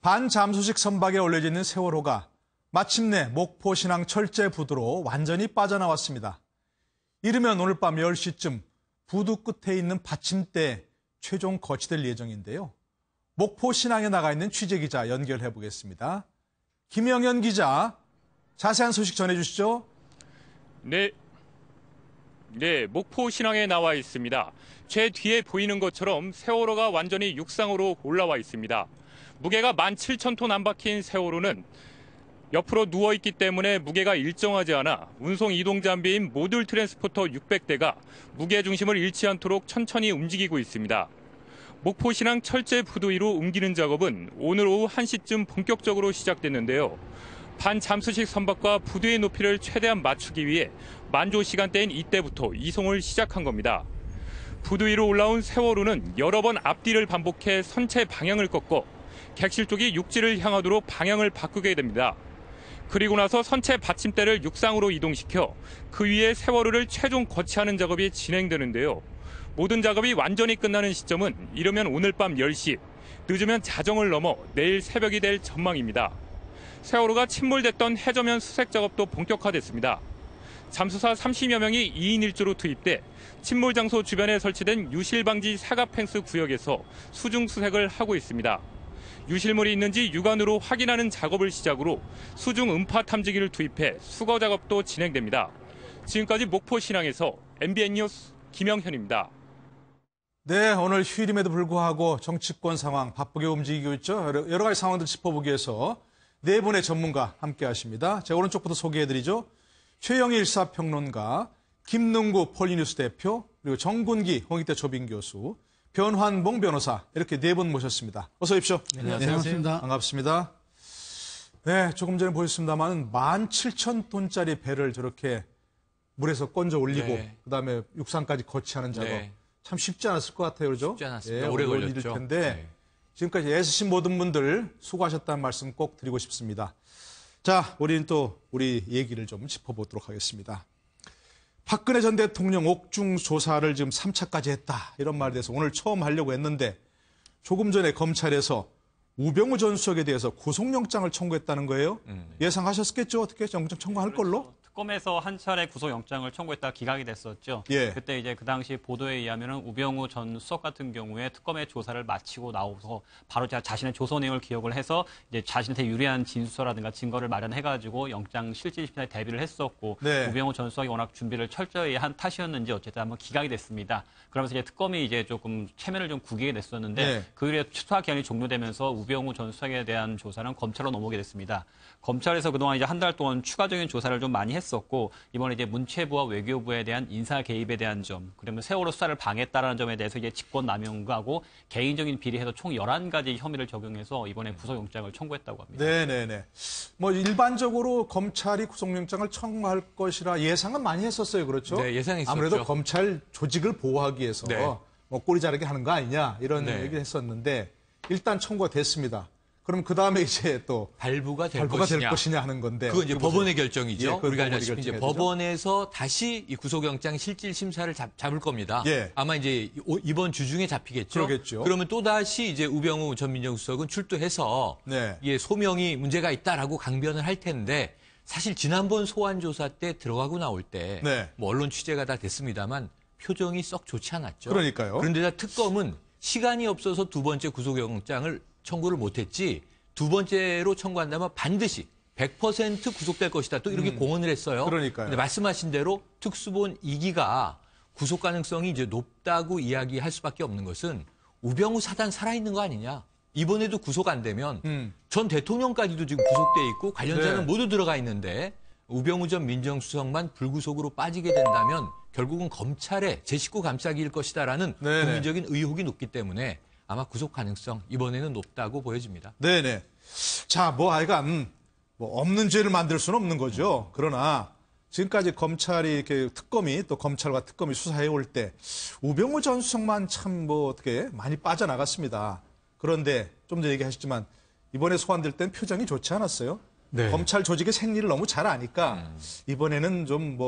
반잠수식 선박에 올려져 있는 세월호가 마침내 목포 신항 철제 부두로 완전히 빠져나왔습니다. 이르면 오늘 밤 10시쯤 부두 끝에 있는 받침대에 최종 거치될 예정인데요. 목포 신항에 나가 있는 취재기자 연결해 보겠습니다. 김영현 기자, 자세한 소식 전해주시죠. 네, 목포 신항에 나와 있습니다. 제 뒤에 보이는 것처럼 세월호가 완전히 육상으로 올라와 있습니다. 무게가 17,000톤 안 박힌 세월호는 옆으로 누워있기 때문에 무게가 일정하지 않아 운송 이동 장비인 모듈 트랜스포터 600대가 무게 중심을 잃지 않도록 천천히 움직이고 있습니다. 목포 신항 철제 부두 위로 옮기는 작업은 오늘 오후 1시쯤 본격적으로 시작됐는데요. 반잠수식 선박과 부두의 높이를 최대한 맞추기 위해 만조 시간대인 이때부터 이송을 시작한 겁니다. 부두 위로 올라온 세월호는 여러 번 앞뒤를 반복해 선체 방향을 꺾어 객실 쪽이 육지를 향하도록 방향을 바꾸게 됩니다. 그리고 나서 선체 받침대를 육상으로 이동시켜 그 위에 세월호를 최종 거치하는 작업이 진행되는데요. 모든 작업이 완전히 끝나는 시점은 이르면 오늘 밤 10시, 늦으면 자정을 넘어 내일 새벽이 될 전망입니다. 세월호가 침몰됐던 해저면 수색 작업도 본격화됐습니다. 잠수사 30여 명이 2인 1조로 투입돼 침몰 장소 주변에 설치된 유실방지 사각 펜스 구역에서 수중 수색을 하고 있습니다. 유실물이 있는지 육안으로 확인하는 작업을 시작으로 수중 음파 탐지기를 투입해 수거 작업도 진행됩니다. 지금까지 목포 신항에서 MBN 뉴스 김영현입니다. 네, 오늘 휴일임에도 불구하고 정치권 상황 바쁘게 움직이고 있죠. 여러 가지 상황들 짚어보기 위해서 네 분의 전문가 함께 하십니다. 제 오른쪽부터 소개해드리죠. 최영일 시사평론가, 김능구 폴리뉴스 대표, 그리고 정군기 홍익대 조빙 교수, 변환봉 변호사, 이렇게 네 분 모셨습니다. 어서 오십시오. 네, 반갑습니다. 반갑습니다. 네, 조금 전에 보셨습니다만 17,000톤짜리 배를 저렇게 물에서 건져 올리고 그다음에 육상까지 거치하는 작업. 참 쉽지 않았을 것 같아요, 그렇죠? 쉽지 않았습니다. 오래 걸렸죠. 일일 텐데 지금까지 애쓰신 모든 분들 수고하셨다는 말씀 꼭 드리고 싶습니다. 자, 우리는 또 우리 얘기를 좀 짚어보도록 하겠습니다. 박근혜 전 대통령 옥중 조사를 지금 3차까지 했다. 이런 말에 대해서 오늘 처음 하려고 했는데 조금 전에 검찰에서 우병우 전 수석에 대해서 구속영장을 청구했다는 거예요. 예상하셨겠죠? 어떻게 영장 청구할 걸로? 특검에서 한 차례 구속영장을 청구했다가 기각이 됐었죠. 예. 그때 이제 그 당시 보도에 의하면은 우병우 전 수석 같은 경우에 특검의 조사를 마치고 나오서 바로 자신의 조서 내용을 기억을 해서 이제 자신한테 유리한 진술서라든가 증거를 마련해가지고 영장 실질심사에 대비를 했었고 우병우 전 수석이 워낙 준비를 철저히 한 탓이었는지 어쨌든 한번 기각이 됐습니다. 그러면서 이제 특검이 이제 조금 체면을 좀 구기게 됐었는데 그 이후에 수사 기한이 종료되면서 우병우 전 수석에 대한 조사는 검찰로 넘어오게 됐습니다. 검찰에서 그동안 이제 한 달 동안 추가적인 조사를 좀 많이 했었고 이번에 이제 문체부와 외교부에 대한 인사 개입에 대한 점, 그러면 세월호 수사를 방해했다라는 점에 대해서 이제 직권남용하고 개인적인 비리해서 총 11가지 혐의를 적용해서 이번에 구속영장을 청구했다고 합니다. 네네네. 뭐 일반적으로 검찰이 구속영장을 청구할 것이라 예상은 많이 했었어요, 그렇죠? 네, 예상했었죠. 아무래도 검찰 조직을 보호하기 위해서 뭐 꼬리 자르게 하는 거 아니냐 이런 얘기를 했었는데 일단 청구가 됐습니다. 그럼 그 다음에 이제 또 발부가 될 것이냐 하는 건데 그건 이제 법원의 결정이죠. 예, 우리가 알다시피 이제 법원에서 다시 이 구속영장 실질 심사를 잡을 겁니다. 아마 이제 이번 주 중에 잡히겠죠. 그러겠죠. 그러면 또 다시 이제 우병우 전 민정수석은 출두해서 이게 소명이 문제가 있다라고 강변을 할 텐데 사실 지난번 소환 조사 때 들어가고 나올 때 뭐 언론 취재가 다 됐습니다만 표정이 썩 좋지 않았죠. 그러니까요. 그런데 특검은 시간이 없어서 두 번째 구속영장을 청구를 못했지 두 번째로 청구한다면 반드시 100% 구속될 것이다. 또 이렇게 공언을 했어요. 그러니까요. 근데 말씀하신 대로 특수본 2기가 구속 가능성이 이제 높다고 이야기할 수밖에 없는 것은 우병우 사단 살아있는 거 아니냐. 이번에도 구속 안 되면 전 대통령까지도 지금 구속돼 있고 관련자는 모두 들어가 있는데 우병우 전 민정수석만 불구속으로 빠지게 된다면 결국은 검찰의 제 식구 감싸기일 것이다라는 국민적인 의혹이 높기 때문에 아마 구속 가능성 이번에는 높다고 보여집니다. 네네. 자, 뭐 하여간 뭐 없는 죄를 만들 수는 없는 거죠. 그러나 지금까지 검찰이 이렇게 특검이 또 검찰과 특검이 수사해 올 때 우병우 전 수석만 참 뭐 어떻게 많이 빠져나갔습니다. 그런데 좀 전에 얘기하셨지만 이번에 소환될 땐 표정이 좋지 않았어요. 검찰 조직의 생리를 너무 잘 아니까 이번에는 좀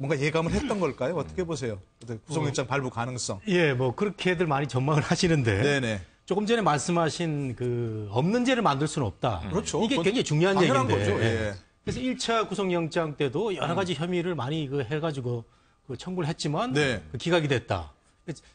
뭔가 예감을 했던 걸까요? 어떻게 보세요? 구속영장 발부 가능성. 뭐 그렇게들 많이 전망을 하시는데 조금 전에 말씀하신 그 없는 죄를 만들 수는 없다. 그렇죠. 이게 그건 굉장히 중요한 당연한 얘기인데. 거죠. 예. 그래서 1차 구속영장 때도 여러 가지 혐의를 많이 해가지고 청구를 했지만 네. 기각이 됐다.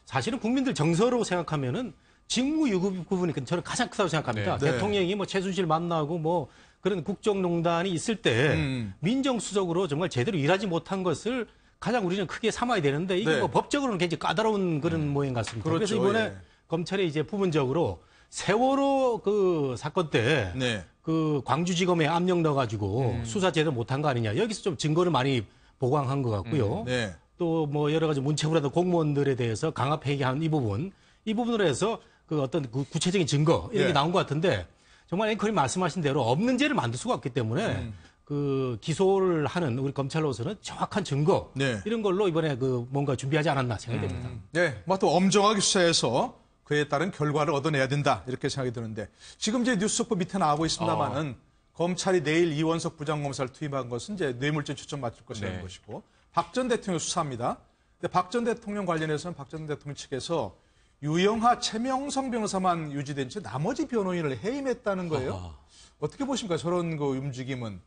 사실은 국민들 정서로 생각하면은 직무유기 부분이 저는 가장 크다고 생각합니다. 네. 대통령이 뭐 최순실 만나고 뭐 그런 국정농단이 있을 때 민정수석으로 정말 제대로 일하지 못한 것을 가장 우리는 크게 삼아야 되는데 이게 네. 뭐 법적으로는 굉장히 까다로운 그런 모양 같습니다. 그렇죠. 그래서 이번에 예. 검찰이 이제 부분적으로 세월호 그 사건 때 네. 그 광주지검에 압력 넣어가지고 수사 제대로 못한 거 아니냐. 여기서 좀 증거를 많이 보강한 것 같고요. 네. 또 뭐 여러 가지 문체부라든 공무원들에 대해서 강압 회계한 이 부분으로 해서 그 어떤 구체적인 증거 이런 예. 게 나온 것 같은데 정말 앵커님 말씀하신 대로 없는 죄를 만들 수가 없기 때문에 그 기소를 하는 우리 검찰로서는 정확한 증거 네. 이런 걸로 이번에 그 뭔가 준비하지 않았나 생각이 됩니다. 네, 뭐 또 엄정하게 수사해서 그에 따른 결과를 얻어내야 된다 이렇게 생각이 드는데 지금 이제 뉴스速보 밑에 나오고 있습니다만은 검찰이 내일 이원석 부장검사를 투입한 것은 이제 뇌물죄 초점 맞출 것이라는 네. 것이고 박 전 대통령 수사합니다. 근데 박 전 대통령 관련해서는 박 전 대통령 측에서 유영하, 최명성 변호사만 유지된 채 나머지 변호인을 해임했다는 거예요. 어떻게 보십니까? 저런 그 움직임은.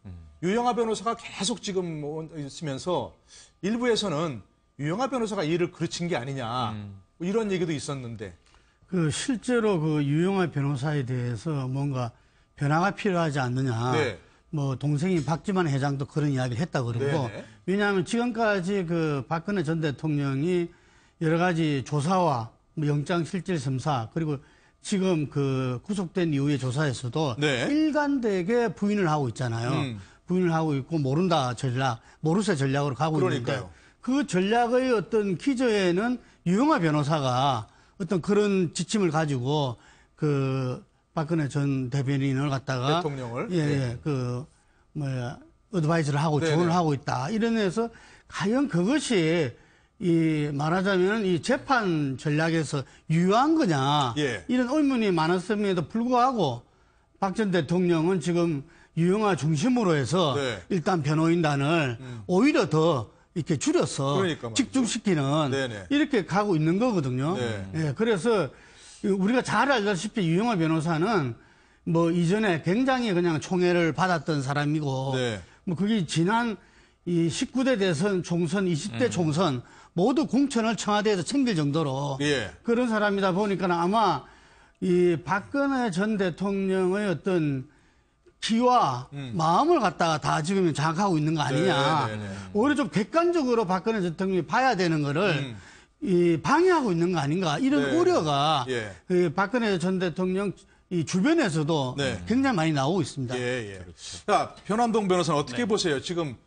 유영하 변호사가 계속 지금 있으면서 일부에서는 유영하 변호사가 일을 그르친 게 아니냐 뭐 이런 얘기도 있었는데. 그 실제로 그 유영하 변호사에 대해서 뭔가 변화가 필요하지 않느냐. 네. 뭐 동생이 박지만 회장도 그런 이야기를 했다 그러고. 네네. 왜냐하면 지금까지 그 박근혜 전 대통령이 여러 가지 조사와 뭐 영장실질심사 그리고 지금 그 구속된 이후의 조사에서도 네. 일관되게 부인을 하고 있잖아요. 부인을 하고 있고 모른다 전략, 모르쇠 전략으로 가고 그러니까요. 있는데 그 전략의 어떤 기저에는 유영하 변호사가 어떤 그런 지침을 가지고 그 박근혜 전 대변인을 갖다가 대통령을? 예, 그 뭐야 어드바이스를 하고 네네. 조언을 하고 있다. 이러면서 과연 그것이 이 말하자면 이 재판 전략에서 유효한 거냐 예. 이런 의문이 많았음에도 불구하고 박 전 대통령은 지금 유영하 중심으로 해서 네. 일단 변호인단을 오히려 더 이렇게 줄여서 그러니까 말이죠. 집중시키는 네네. 이렇게 가고 있는 거거든요. 네. 예, 그래서 우리가 잘 알다시피 유영하 변호사는 뭐 이전에 굉장히 그냥 총애를 받았던 사람이고 네. 뭐 그게 지난 이 19대 대선 총선, 20대 총선 모두 공천을 청와대에서 챙길 정도로 예. 그런 사람이다 보니까 아마 이 박근혜 전 대통령의 어떤 기와 마음을 갖다가 다 지금 장악하고 있는 거 아니냐. 네. 오히려 좀 객관적으로 박근혜 전 대통령이 봐야 되는 거를 이 방해하고 있는 거 아닌가. 이런 네. 우려가 예. 이 박근혜 전 대통령 이 주변에서도 네. 굉장히 많이 나오고 있습니다. 예. 자, 변환동 변호사는 어떻게 보세요? 지금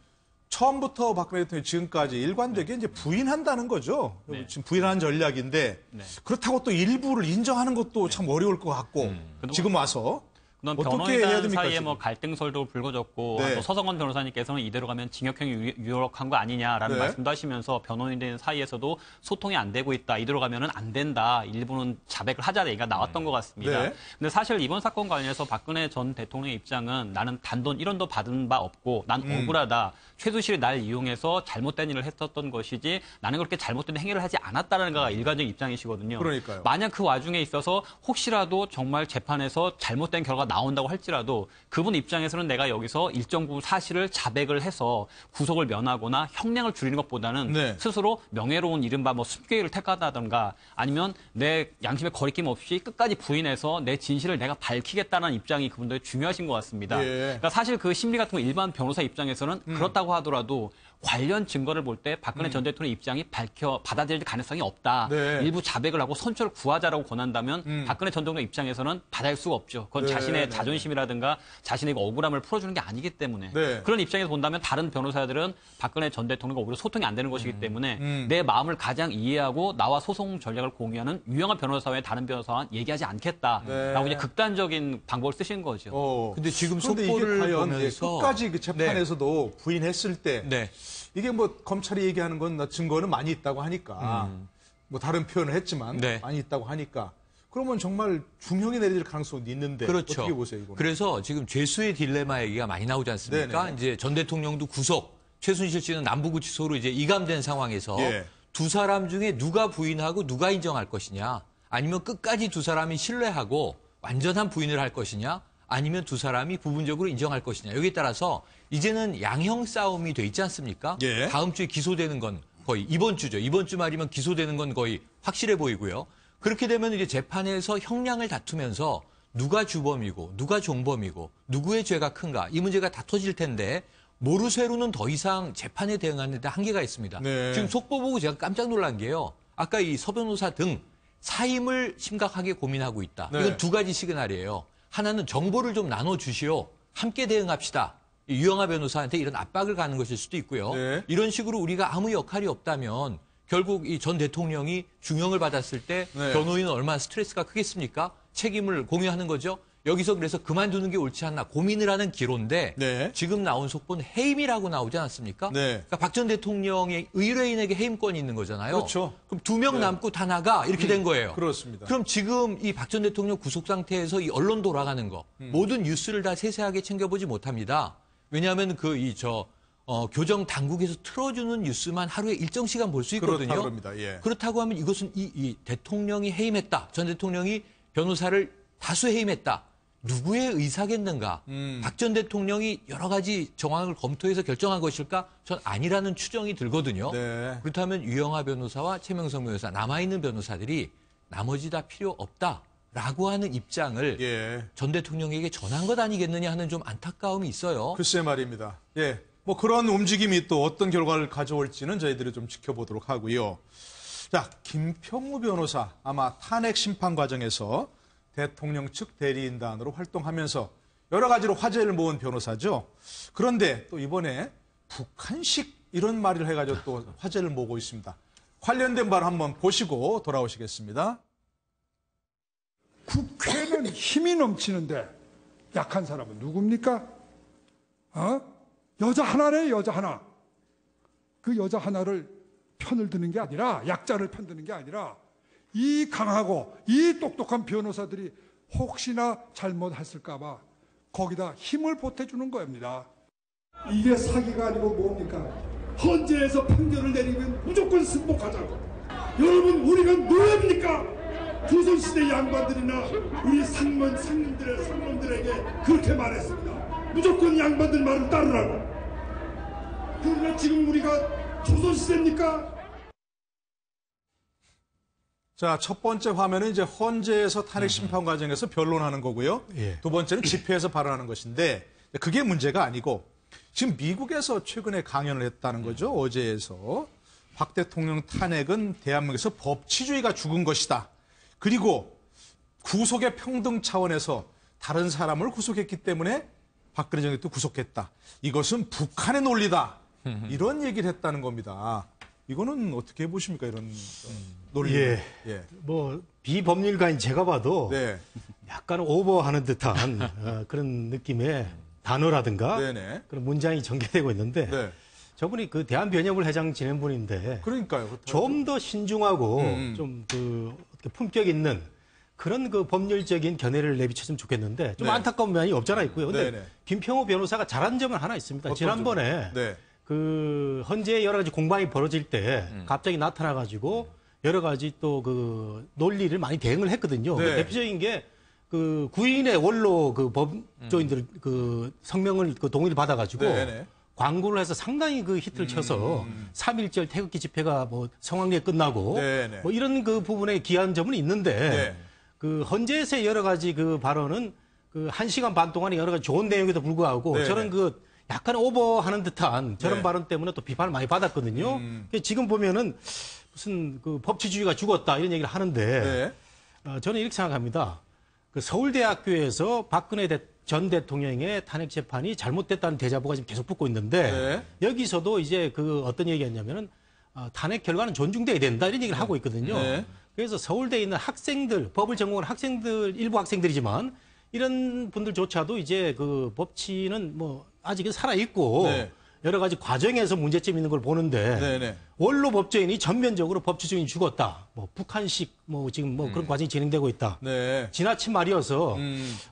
처음부터 박근혜 대통령이 지금까지 일관되게 이제 부인한다는 거죠. 지금 부인하는 전략인데 그렇다고 또 일부를 인정하는 것도 참 어려울 것 같고 지금 와서 그럼 어떻게 해야 변호인단 됩니까? 사이에 지금? 뭐 갈등설도 불거졌고 네. 또 서성원 변호사님께서는 이대로 가면 징역형이 유력한 거 아니냐라는 네. 말씀도 하시면서 변호인들 사이에서도 소통이 안 되고 있다. 이대로 가면은 안 된다. 일부는 자백을 하자 얘기가 나왔던 것 같습니다. 네. 근데 사실 이번 사건 관련해서 박근혜 전 대통령의 입장은 나는 단돈 1원도 받은 바 없고 난 억울하다. 최순실이 날 이용해서 잘못된 일을 했었던 것이지 나는 그렇게 잘못된 행위를 하지 않았다는 거가 일관적인 입장이시거든요. 그러니까요. 만약 그 와중에 있어서 혹시라도 정말 재판에서 잘못된 결과가 나온다고 할지라도 그분 입장에서는 내가 여기서 일정 부분 사실을 자백을 해서 구속을 면하거나 형량을 줄이는 것보다는 네. 스스로 명예로운 이른바 뭐 숨기를 택하다던가 아니면 내 양심에 거리낌 없이 끝까지 부인해서 내 진실을 내가 밝히겠다는 입장이 그분들이 중요하신 것 같습니다. 예. 그러니까 사실 그 심리 같은 거 일반 변호사 입장에서는 그렇다고 하더라도 관련 증거를 볼 때 박근혜 전 대통령의 입장이 받아들일 가능성이 없다. 네. 일부 자백을 하고 선처를 구하자라고 권한다면 박근혜 전 대통령 입장에서는 받아들일 수가 없죠. 그건 네, 자신의 네. 자존심이라든가 자신의 억울함을 풀어주는 게 아니기 때문에 네. 그런 입장에서 본다면 다른 변호사들은 박근혜 전 대통령과 오히려 소통이 안 되는 것이기 때문에 내 마음을 가장 이해하고 나와 소송 전략을 공유하는 유영한 변호사 외에 다른 변호사와 얘기하지 않겠다라고 네. 이제 극단적인 방법을 쓰신 거죠. 근데 지금 그런데 속보를 이게 과연 보면서 끝까지 그 재판에서도 부인했을 때 네. 이게 뭐 검찰이 얘기하는 건 증거는 많이 있다고 하니까 뭐 다른 표현을 했지만 네. 많이 있다고 하니까 그러면 정말 중형이 내려질 가능성도 있는데 그렇죠. 어떻게 보세요 이거는? 그래서 지금 죄수의 딜레마 얘기가 많이 나오지 않습니까? 네네. 이제 전 대통령도 구속, 최순실 씨는 남부구치소로 이제 이감된 상황에서 예. 두 사람 중에 누가 부인하고 누가 인정할 것이냐. 아니면 끝까지 두 사람이 신뢰하고 완전한 부인을 할 것이냐, 아니면 두 사람이 부분적으로 인정할 것이냐. 여기에 따라서 이제는 양형 싸움이 돼 있지 않습니까? 예. 다음 주에 기소되는 건 거의 이번 주죠. 이번 주 말이면 기소되는 건 거의 확실해 보이고요. 그렇게 되면 이제 재판에서 형량을 다투면서 누가 주범이고 누가 종범이고 누구의 죄가 큰가 이 문제가 다 터질 텐데 모르쇠로는 더 이상 재판에 대응하는 데 한계가 있습니다. 네. 지금 속보 보고 제가 깜짝 놀란 게요. 아까 이 서 변호사 등 사임을 심각하게 고민하고 있다. 네. 이건 두 가지 시그널이에요. 하나는 정보를 좀 나눠주시오. 함께 대응합시다. 유영하 변호사한테 이런 압박을 가는 것일 수도 있고요. 네. 이런 식으로 우리가 아무 역할이 없다면 결국 이 전 대통령이 중형을 받았을 때 네. 변호인은 얼마나 스트레스가 크겠습니까? 책임을 공유하는 거죠. 여기서 그래서 그만두는 게 옳지 않나 고민을 하는 기로인데 네. 지금 나온 속보는 해임이라고 나오지 않았습니까? 네. 그러니까 박 전 대통령의 의뢰인에게 해임권이 있는 거잖아요. 그렇죠. 그럼 2명 남고 다 나가 이렇게 된 거예요. 그렇습니다. 그럼 지금 이 박 전 대통령 구속 상태에서 이 언론 돌아가는 거 모든 뉴스를 다 세세하게 챙겨보지 못합니다. 왜냐하면 교정 당국에서 틀어주는 뉴스만 하루에 일정 시간 볼 수 있거든요. 그렇다고 합니다. 예. 그렇다고 하면 이것은 이 대통령이 해임했다. 전 대통령이 변호사를 다수 해임했다. 누구의 의사겠는가? 박 전 대통령이 여러 가지 정황을 검토해서 결정한 것일까? 전 아니라는 추정이 들거든요. 네. 그렇다면 유영하 변호사와 최명성 변호사 남아있는 변호사들이 나머지 다 필요 없다라고 하는 입장을 예. 전 대통령에게 전한 것 아니겠느냐 하는 좀 안타까움이 있어요. 글쎄 말입니다. 예. 뭐 그런 움직임이 또 어떤 결과를 가져올지는 저희들이 좀 지켜보도록 하고요. 자, 김평우 변호사 아마 탄핵 심판 과정에서 대통령 측 대리인단으로 활동하면서 여러 가지로 화제를 모은 변호사죠. 그런데 또 이번에 북한식 이런 말을 해가지고 또 화제를 모으고 있습니다. 관련된 바를 한번 보시고 돌아오시겠습니다. 국회는 힘이 넘치는데 약한 사람은 누굽니까? 여자 하나네, 여자 하나. 그 여자 하나를 편을 드는 게 아니라, 약자를 편드는 게 아니라 이 강하고 이 똑똑한 변호사들이 혹시나 잘못했을까 봐 거기다 힘을 보태주는 겁니다. 이게 사기가 아니고 뭡니까? 헌재에서 판결을 내리면 무조건 승복하자고. 여러분, 우리가 노예입니까? 조선시대 양반들이나 우리 상놈들에게 그렇게 말했습니다. 무조건 양반들 말을 따르라고. 그러나 지금 우리가 조선시대입니까? 자, 첫 번째 화면은 이제 헌재에서 탄핵 심판 과정에서 변론하는 거고요. 예. 두 번째는 집회에서 발언하는 것인데 그게 문제가 아니고 지금 미국에서 최근에 강연을 했다는 거죠. 어제에서 박 대통령 탄핵은 대한민국에서 법치주의가 죽은 것이다. 그리고 구속의 평등 차원에서 다른 사람을 구속했기 때문에 박근혜 정권도 구속했다. 이것은 북한의 논리다. 이런 얘기를 했다는 겁니다. 이거는 어떻게 보십니까? 이런 논리. 예. 예. 뭐 비법률가인 제가 봐도 네. 약간 오버하는 듯한 그런 느낌의 단어라든가 네네. 그런 문장이 전개되고 있는데 네. 저분이 그 대한변협을 회장 지낸 분인데 그러니까요. 좀 더 신중하고 음. 좀 어떻게 품격 있는 그런 그 법률적인 견해를 내비쳤으면 좋겠는데 좀 네. 안타까운 면이 없잖아 있고요. 근데 네네. 김평호 변호사가 잘한 점은 하나 있습니다. 어떤 지난번에 점이요? 네. 그 헌재에 여러 가지 공방이 벌어질 때 갑자기 나타나 가지고 여러 가지 또 그 논리를 많이 대응을 했거든요. 네. 그 대표적인 게 그 구인의 원로 그 법조인들 그 성명을 그 동의를 받아 가지고 네네. 광고를 해서 상당히 그 히트를 쳐서 3.1절 태극기 집회가 뭐 성황리에 끝나고 네네. 뭐 이런 그 부분에 기여한 점은 있는데 네. 그 헌재에서의 여러 가지 그 발언은 그 1시간 반 동안에 여러 가지 좋은 내용에도 불구하고 네네. 저는 그 약간 오버하는 듯한 저런 네. 발언 때문에 또 비판을 많이 받았거든요. 지금 보면은 무슨 그 법치주의가 죽었다 이런 얘기를 하는데 네. 저는 이렇게 생각합니다. 그 서울대학교에서 박근혜 전 대통령의 탄핵 재판이 잘못됐다는 대자보가 지금 계속 붙고 있는데 여기서도 이제 그 어떤 얘기였냐면은 탄핵 결과는 존중돼야 된다 이런 얘기를 하고 있거든요. 네. 그래서 서울대에 있는 학생들, 법을 전공한 학생들, 일부 학생들이지만 이런 분들조차도 이제 그 법치는 뭐 아직은 살아있고 네. 여러 가지 과정에서 문제점 있는 걸 보는데 네네. 원로 법조인이 전면적으로 법치주의 죽었다. 뭐 북한식 뭐 지금 뭐 그런 과정이 진행되고 있다. 네. 지나친 말이어서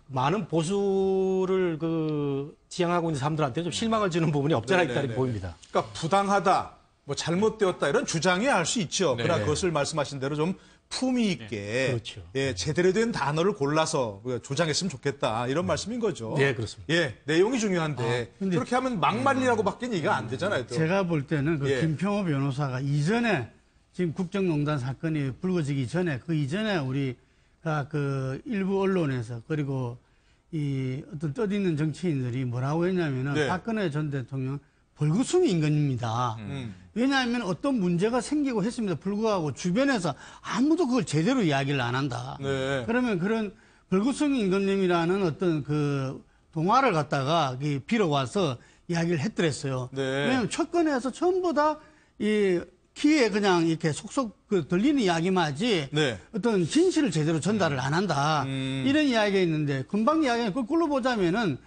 많은 보수를 그 지향하고 있는 사람들한테 좀 실망을 주는 부분이 없잖아 있다 이렇게 보입니다. 그러니까 부당하다, 뭐 잘못되었다 이런 주장이 할 수 있죠. 그러나 네. 그것을 말씀하신 대로 좀 품위 있게 그렇죠. 예, 제대로 된 단어를 골라서 조장했으면 좋겠다 이런 말씀인 거죠. 네, 그렇습니다. 예, 내용이 중요한데 근데 그렇게 하면 막말이라고밖에 얘기가 안 되잖아요. 또. 제가 볼 때는 그 예. 김평호 변호사가 이전에 지금 국정농단 사건이 불거지기 전에 그 이전에 우리가 그 일부 언론에서 그리고 이 어떤 뜻있는 정치인들이 뭐라고 했냐면은 네. 박근혜 전 대통령 벌거숭이 인간입니다. 왜냐하면 어떤 문제가 생기고 했음에도 불구하고 주변에서 아무도 그걸 제대로 이야기를 안 한다. 네. 그러면 그런 벌거숭이 임금님이라는 어떤 그 동화를 갖다가 빌어와서 이야기를 했더랬어요. 네. 왜냐하면 첫 건에서 전부 다 이 귀에 그냥 이렇게 속속 들리는 이야기만 하지 네. 어떤 진실을 제대로 전달을 안 한다. 이런 이야기가 있는데 금방 이야기는 거꾸로 보자면은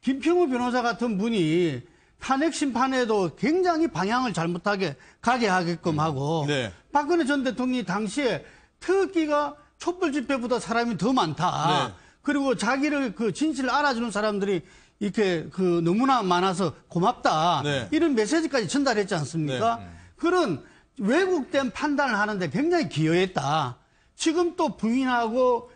김평우 변호사 같은 분이 탄핵 심판에도 굉장히 방향을 잘못하게 가게 하게끔 하고 네. 박근혜 전 대통령이 당시에 특기가 촛불 집회보다 사람이 더 많다. 네. 그리고 자기를 그 진실을 알아주는 사람들이 이렇게 그 너무나 많아서 고맙다. 네. 이런 메시지까지 전달했지 않습니까? 그런 왜곡된 판단을 하는데 굉장히 기여했다. 지금 또 부인하고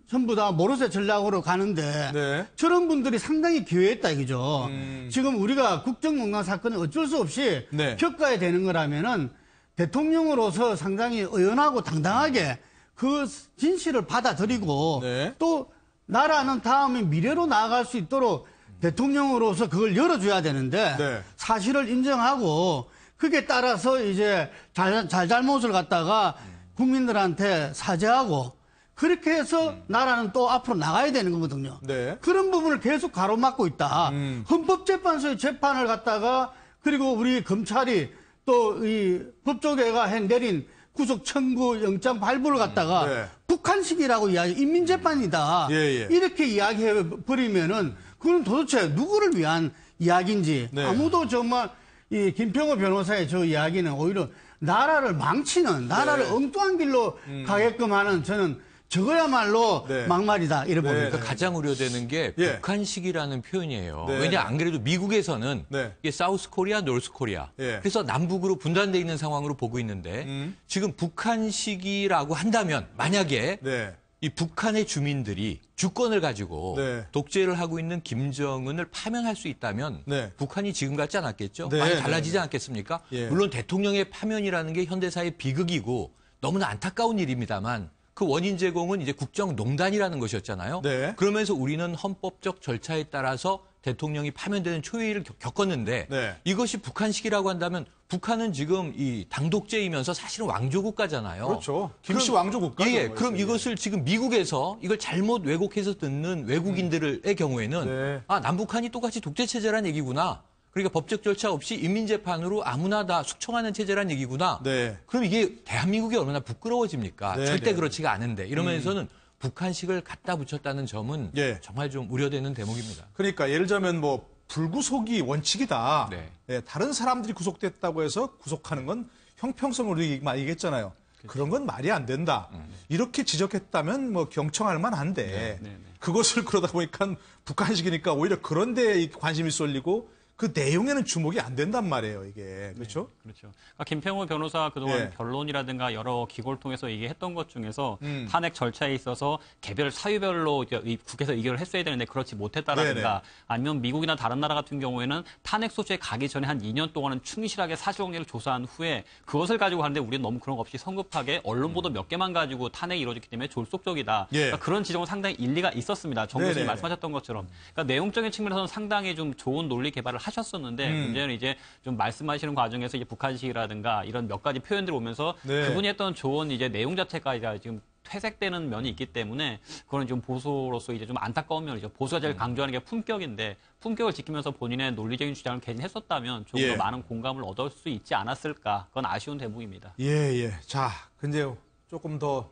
전부 다 모르쇠 전략으로 가는데 네. 저런 분들이 상당히 기여했다 이거죠. 지금 우리가 국정농단 사건을 어쩔 수 없이 네. 평가해야 되는 거라면은 대통령으로서 상당히 의연하고 당당하게 그 진실을 받아들이고 네. 또 나라는 다음에 미래로 나아갈 수 있도록 대통령으로서 그걸 열어줘야 되는데 네. 사실을 인정하고 그게 따라서 이제 잘잘못을 갖다가 국민들한테 사죄하고 그렇게 해서 나라는 또 앞으로 나가야 되는 거거든요. 네. 그런 부분을 계속 가로막고 있다. 헌법재판소의 재판을 갖다가 그리고 우리 검찰이 또 이 법조계가 내린 구속 청구 영장 발부를 갖다가 네. 북한식이라고 이야기, 인민재판이다. 예, 예. 이렇게 이야기해 버리면은 그건 도대체 누구를 위한 이야기인지 네. 아무도 정말 이 김평호 변호사의 저 이야기는 오히려 나라를 망치는 나라를 네. 엉뚱한 길로 가게끔 하는 저는 저거야말로 네. 막말이다 이래 봅니다. 그러니까 가장 우려되는 게 예. 북한식이라는 표현이에요. 네. 왜냐 안 그래도 미국에서는 네. 이게 사우스 코리아, 노스 코리아. 예. 그래서 남북으로 분단돼 있는 상황으로 보고 있는데 지금 북한식이라고 한다면 만약에 네. 이 북한의 주민들이 주권을 가지고 네. 독재를 하고 있는 김정은을 파면할 수 있다면 네. 북한이 지금 같지 않았겠죠? 네, 많이 네, 달라지지 않겠습니까? 예. 물론 대통령의 파면이라는 게 현대사의 비극이고 너무나 안타까운 일입니다만 그 원인 제공은 이제 국정농단이라는 것이었잖아요. 네. 그러면서 우리는 헌법적 절차에 따라서 대통령이 파면되는 초유의를 겪었는데 네. 이것이 북한식이라고 한다면 북한은 지금 이 당독제이면서 사실은 왕조국가잖아요. 그렇죠. 김씨 왕조국가죠. 예, 뭐 그럼 이게. 이것을 지금 미국에서 이걸 잘못 왜곡해서 듣는 외국인들의 경우에는 네. 아, 남북한이 똑같이 독재 체제란 얘기구나. 그러니까 법적 절차 없이 인민재판으로 아무나 다 숙청하는 체제란 얘기구나. 네. 그럼 이게 대한민국이 얼마나 부끄러워집니까? 네, 절대 네. 그렇지가 않은데 이러면서는 북한식을 갖다 붙였다는 점은 예. 정말 좀 우려되는 대목입니다. 그러니까 예를 들자면 뭐 불구속이 원칙이다. 네. 예, 다른 사람들이 구속됐다고 해서 구속하는 건 형평성으로 얘기했잖아요. 그런 건 말이 안 된다. 이렇게 지적했다면 뭐 경청할 만한데 그것을 그러다 보니까 북한식이니까 오히려 그런 데 관심이 쏠리고 그 내용에는 주목이 안 된단 말이에요, 이게. 그렇죠? 그렇죠. 그러니까 김평우 변호사 그동안 예. 변론이라든가 여러 기고를 통해서 얘기했던 것 중에서 탄핵 절차에 있어서 개별 사유별로 이제 국회에서 의결을 했어야 되는데 그렇지 못했다라든가 네네. 아니면 미국이나 다른 나라 같은 경우에는 탄핵 소추에 가기 전에 한 2년 동안은 충실하게 사실관계를 조사한 후에 그것을 가지고 하는데 우리는 너무 그런 거 없이 성급하게 언론 보도 몇 개만 가지고 탄핵이 이루어졌기 때문에 졸속적이다. 예. 그러니까 그런 지적은 상당히 일리가 있었습니다. 정 교수님 네네네. 말씀하셨던 것처럼. 그러니까 내용적인 측면에서는 상당히 좀 좋은 논리 개발을 하셨었는데 문제는 이제 좀 말씀하시는 과정에서 이제 북한식이라든가 이런 몇 가지 표현들이 오면서 네. 그분이 했던 좋은 이제 내용 자체가 이제 지금 퇴색되는 면이 있기 때문에 그거는 좀 보수로서 이제 좀 안타까운 면이죠. 보수가 제일 강조하는 게 품격인데 품격을 지키면서 본인의 논리적인 주장을 개진했었다면 조금 예. 더 많은 공감을 얻을 수 있지 않았을까. 그건 아쉬운 대목입니다. 예, 예. 자, 근데 조금 더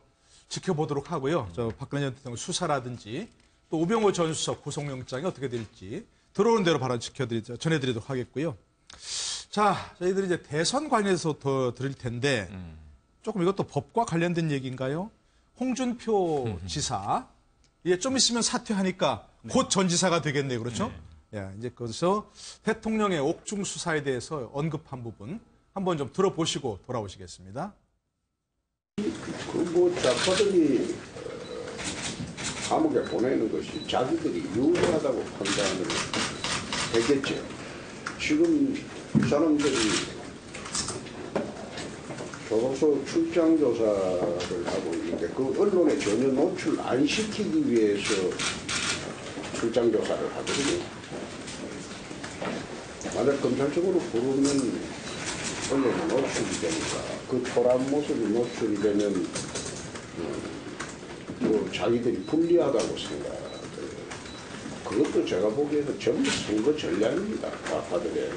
지켜보도록 하고요. 저 박근혜 전 대통령 수사라든지 또 우병우 전 수석 구속영장이 어떻게 될지 들어오는 대로 바로 전해드리도록 하겠고요. 자, 저희들이 이제 대선 관련해서 더 드릴 텐데 조금 이것도 법과 관련된 얘기인가요? 홍준표 지사, 예, 좀 있으면 사퇴하니까 곧 전 지사가 되겠네요. 그렇죠? 예, 이제 거기서 대통령의 옥중 수사에 대해서 언급한 부분 한번 좀 들어보시고 돌아오시겠습니다. 그 좌파들이 감옥에 보내는 것이 자기들이 유리하다고 판단을 했겠죠. 지금 이 사람들이 교도소 출장 조사를 하고 있는데 그 언론에 전혀 노출 안 시키기 위해서 출장 조사를 하거든요. 만약 검찰청으로 부르면 언론에 노출이 되니까 그 토란 모습이 노출이 되면 뭐 자기들이 불리하다고 생각해요. 그것도 제가 보기에는 전부 선거 전략입니다. 좌파들의.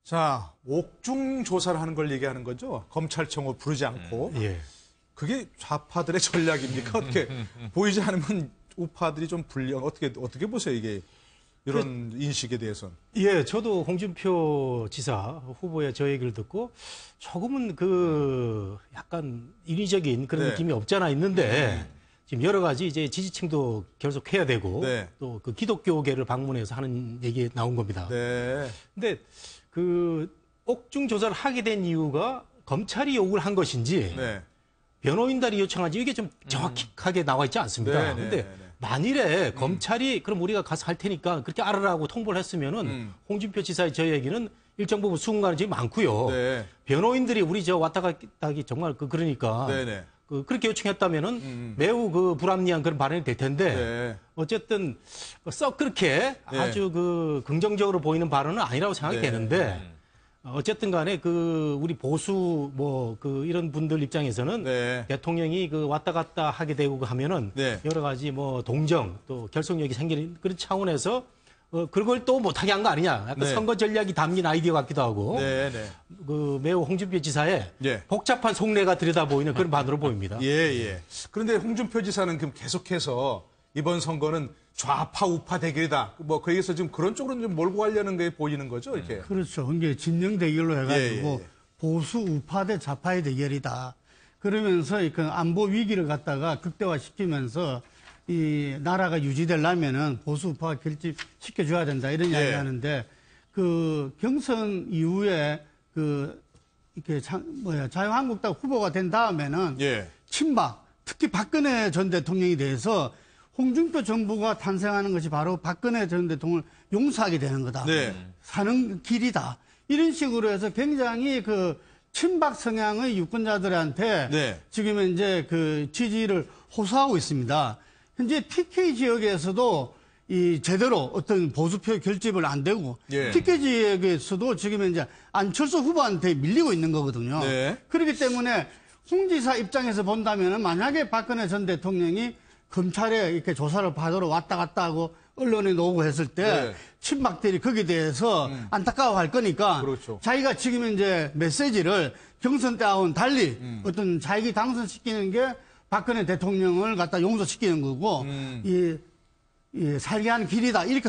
자, 옥중 조사를 하는 걸 얘기하는 거죠. 검찰청을 부르지 않고. 예. 그게 좌파들의 전략입니까? 어떻게 보이지 않으면 우파들이 좀 불리한 어떻게 보세요 이게 이런 인식에 대해서는? 예, 저도 홍준표 지사 후보의 저 얘기를 듣고 조금은 그 약간 인위적인 그런 네. 느낌이 없지 않아 있는데 지금 여러 가지 이제 지지층도 결속해야 되고 네. 또 그 기독교계를 방문해서 하는 얘기 나온 겁니다. 네. 근데 그 옥중 조사를 하게 된 이유가 검찰이 요구를 한 것인지 네. 변호인단이 요청한지 이게 좀 정확하게 나와 있지 않습니다. 네, 네, 근데 네, 네. 만일에 검찰이 그럼 우리가 가서 할 테니까 그렇게 알아라고 통보를 했으면은 홍준표 지사의 저 얘기는 일정 부분 수긍 가능성이 많고요. 네. 변호인들이 우리 저 왔다 갔다 하기 정말 그러니까 네, 네. 그렇게 요청했다면은 매우 그 불합리한 그런 발언이 될 텐데 네. 어쨌든 썩 그렇게 네. 아주 그 긍정적으로 보이는 발언은 아니라고 생각이 네. 되는데 어쨌든 간에 그 우리 보수 뭐 그 이런 분들 입장에서는 네. 대통령이 그 왔다 갔다 하게 되고 하면은 네. 여러 가지 뭐 동정 또 결속력이 생기는 그런 차원에서 그걸 또 못하게 한 거 아니냐. 약간 네. 선거 전략이 담긴 아이디어 같기도 하고 네, 네. 그 매우 홍준표 지사의 예. 복잡한 속내가 들여다 보이는 그런 반으로 보입니다. 예, 예. 그런데 홍준표 지사는 그럼 계속해서 이번 선거는 좌파 우파 대결이다. 뭐 거기서 지금 그런 쪽으로 좀 몰고 가려는 게 보이는 거죠, 이렇게. 그렇죠. 이게 진영 대결로 해가지고 예, 예. 보수 우파 대 좌파의 대결이다. 그러면서 그 안보 위기를 갖다가 극대화시키면서 이 나라가 유지되려면은 보수 우파가 결집시켜줘야 된다 이런 예. 이야기하는데 그 경선 이후에 그 이렇게 자유한국당 후보가 된 다음에는 예. 친박 특히 박근혜 전 대통령에 대해서 홍준표 정부가 탄생하는 것이 바로 박근혜 전 대통령을 용서하게 되는 거다. 네. 사는 길이다. 이런 식으로 해서 굉장히 그 친박 성향의 유권자들한테 네. 지금 이제 그 지지를 호소하고 있습니다. 현재 TK 지역에서도 이 제대로 어떤 보수표 결집을 안 되고 예. TK 지역에서도 지금 이제 안철수 후보한테 밀리고 있는 거거든요. 네. 그렇기 때문에 홍 지사 입장에서 본다면은 만약에 박근혜 전 대통령이 검찰에 이렇게 조사를 받으러 왔다 갔다 하고 언론에 나오고 했을 때 네. 친박들이 거기에 대해서 안타까워할 거니까 그렇죠. 자기가 지금 이제 메시지를 경선 때와는 달리 어떤 자기 당선시키는 게 박근혜 대통령을 갖다 용서시키는 거고 이 살게 하는 길이다 이렇게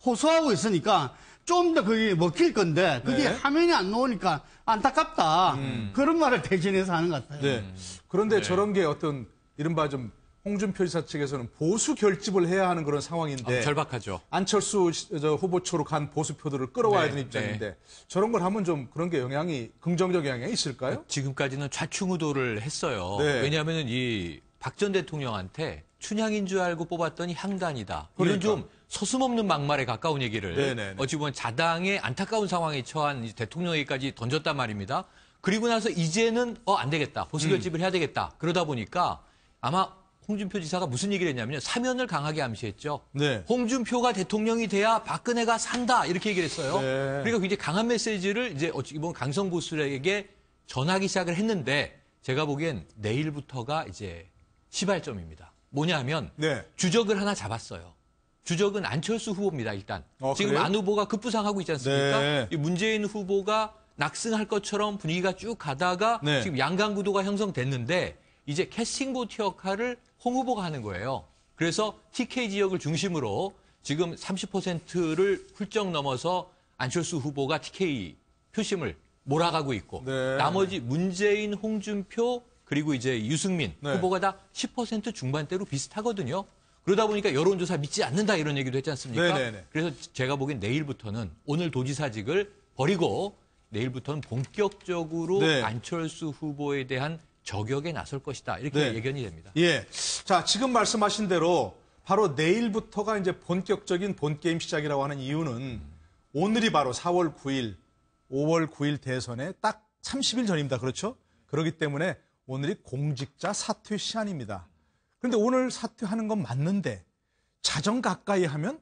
호소하고 있으니까 좀 더 그게 먹힐 건데 그게 네. 화면이 안 나오니까 안타깝다 그런 말을 대신해서 하는 것 같아요. 네. 그런데 저런 게 어떤 이른바 좀 홍준표 지사 측에서는 보수 결집을 해야 하는 그런 상황인데 절박하죠. 안철수 후보 쪽으로 간 보수표들을 끌어와야 네, 되는 입장인데 저런 걸 하면 좀 그런 게 영향이 긍정적 영향이 있을까요? 지금까지는 좌충우돌을 했어요. 네. 왜냐하면 이 박 전 대통령한테 춘향인 줄 알고 뽑았더니 향단이다. 이런 그러니까. 좀 서슴없는 막말에 가까운 얘기를 네네네. 어찌 보면 자당의 안타까운 상황에 처한 이 대통령에게까지 던졌단 말입니다. 그리고 나서 이제는 안 되겠다. 보수 결집을 해야 되겠다. 그러다 보니까 아마 홍준표 지사가 무슨 얘기를 했냐면요. 사면을 강하게 암시했죠. 네. 홍준표가 대통령이 돼야 박근혜가 산다. 이렇게 얘기를 했어요. 네. 그러니까 굉장히 강한 메시지를 이제 어찌 보면 강성 보수들에게 전하기 시작을 했는데 제가 보기엔 내일부터가 이제 시발점입니다. 뭐냐면 네. 주적을 하나 잡았어요. 주적은 안철수 후보입니다. 일단 지금 그래요? 안 후보가 급부상하고 있지 않습니까? 네. 이 문재인 후보가 낙승할 것처럼 분위기가 쭉 가다가 네. 지금 양강 구도가 형성됐는데 이제 캐스팅보트 역할을 홍 후보가 하는 거예요. 그래서 TK 지역을 중심으로 지금 30%를 훌쩍 넘어서 안철수 후보가 TK 표심을 몰아가고 있고 네. 나머지 문재인, 홍준표 그리고 이제 유승민 네. 후보가 다 10% 중반대로 비슷하거든요. 그러다 보니까 여론조사 믿지 않는다 이런 얘기도 했지 않습니까? 네네네. 그래서 제가 보기엔 내일부터는 오늘 도지사직을 버리고 내일부터는 본격적으로 네. 안철수 후보에 대한 저격에 나설 것이다. 이렇게 네. 예견이 됩니다. 예. 자, 지금 말씀하신 대로 바로 내일부터가 이제 본격적인 본게임 시작이라고 하는 이유는 오늘이 바로 4월 9일, 5월 9일 대선에 딱 30일 전입니다. 그렇죠? 그렇기 때문에 오늘이 공직자 사퇴 시한입니다. 그런데 오늘 사퇴하는 건 맞는데 자정 가까이 하면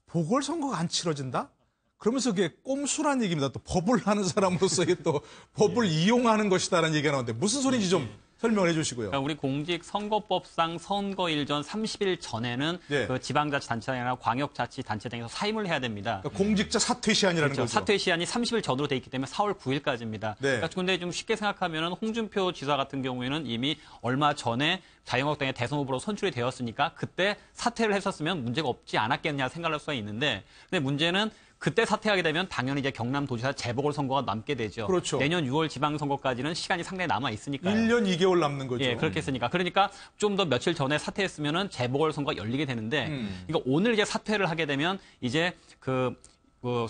보궐선거가 안 치러진다? 그러면서 그게 꼼수란 얘기입니다. 또 법을 하는 사람으로서 이게 또 법을 이용하는 것이다라는 얘기가 나오는데 무슨 소리인지 좀 설명을 해주시고요. 그러니까 우리 공직선거법상 선거일 전 30일 전에는 네. 그 지방자치단체장이나 광역자치단체 등에서 사임을 해야 됩니다. 그러니까 공직자 사퇴 시한이라는 그렇죠. 거죠. 사퇴 시한이 30일 전으로 돼 있기 때문에 4월 9일까지입니다. 네. 그러니까 근데 좀 쉽게 생각하면은 홍준표 지사 같은 경우에는 이미 얼마 전에 자유한국당의 대선 후보로 선출이 되었으니까 그때 사퇴를 했었으면 문제가 없지 않았겠냐 생각할 수가 있는데 근데 문제는 그때 사퇴하게 되면 당연히 이제 경남도지사 재보궐선거가 남게 되죠. 그렇죠. 내년 6월 지방선거까지는 시간이 상당히 남아 있으니까요. 1년 2개월 남는 거죠. 예, 그렇게 했으니까. 그러니까 좀 더 며칠 전에 사퇴했으면은 재보궐선거가 열리게 되는데, 그러니까 오늘 이제 사퇴를 하게 되면 이제 그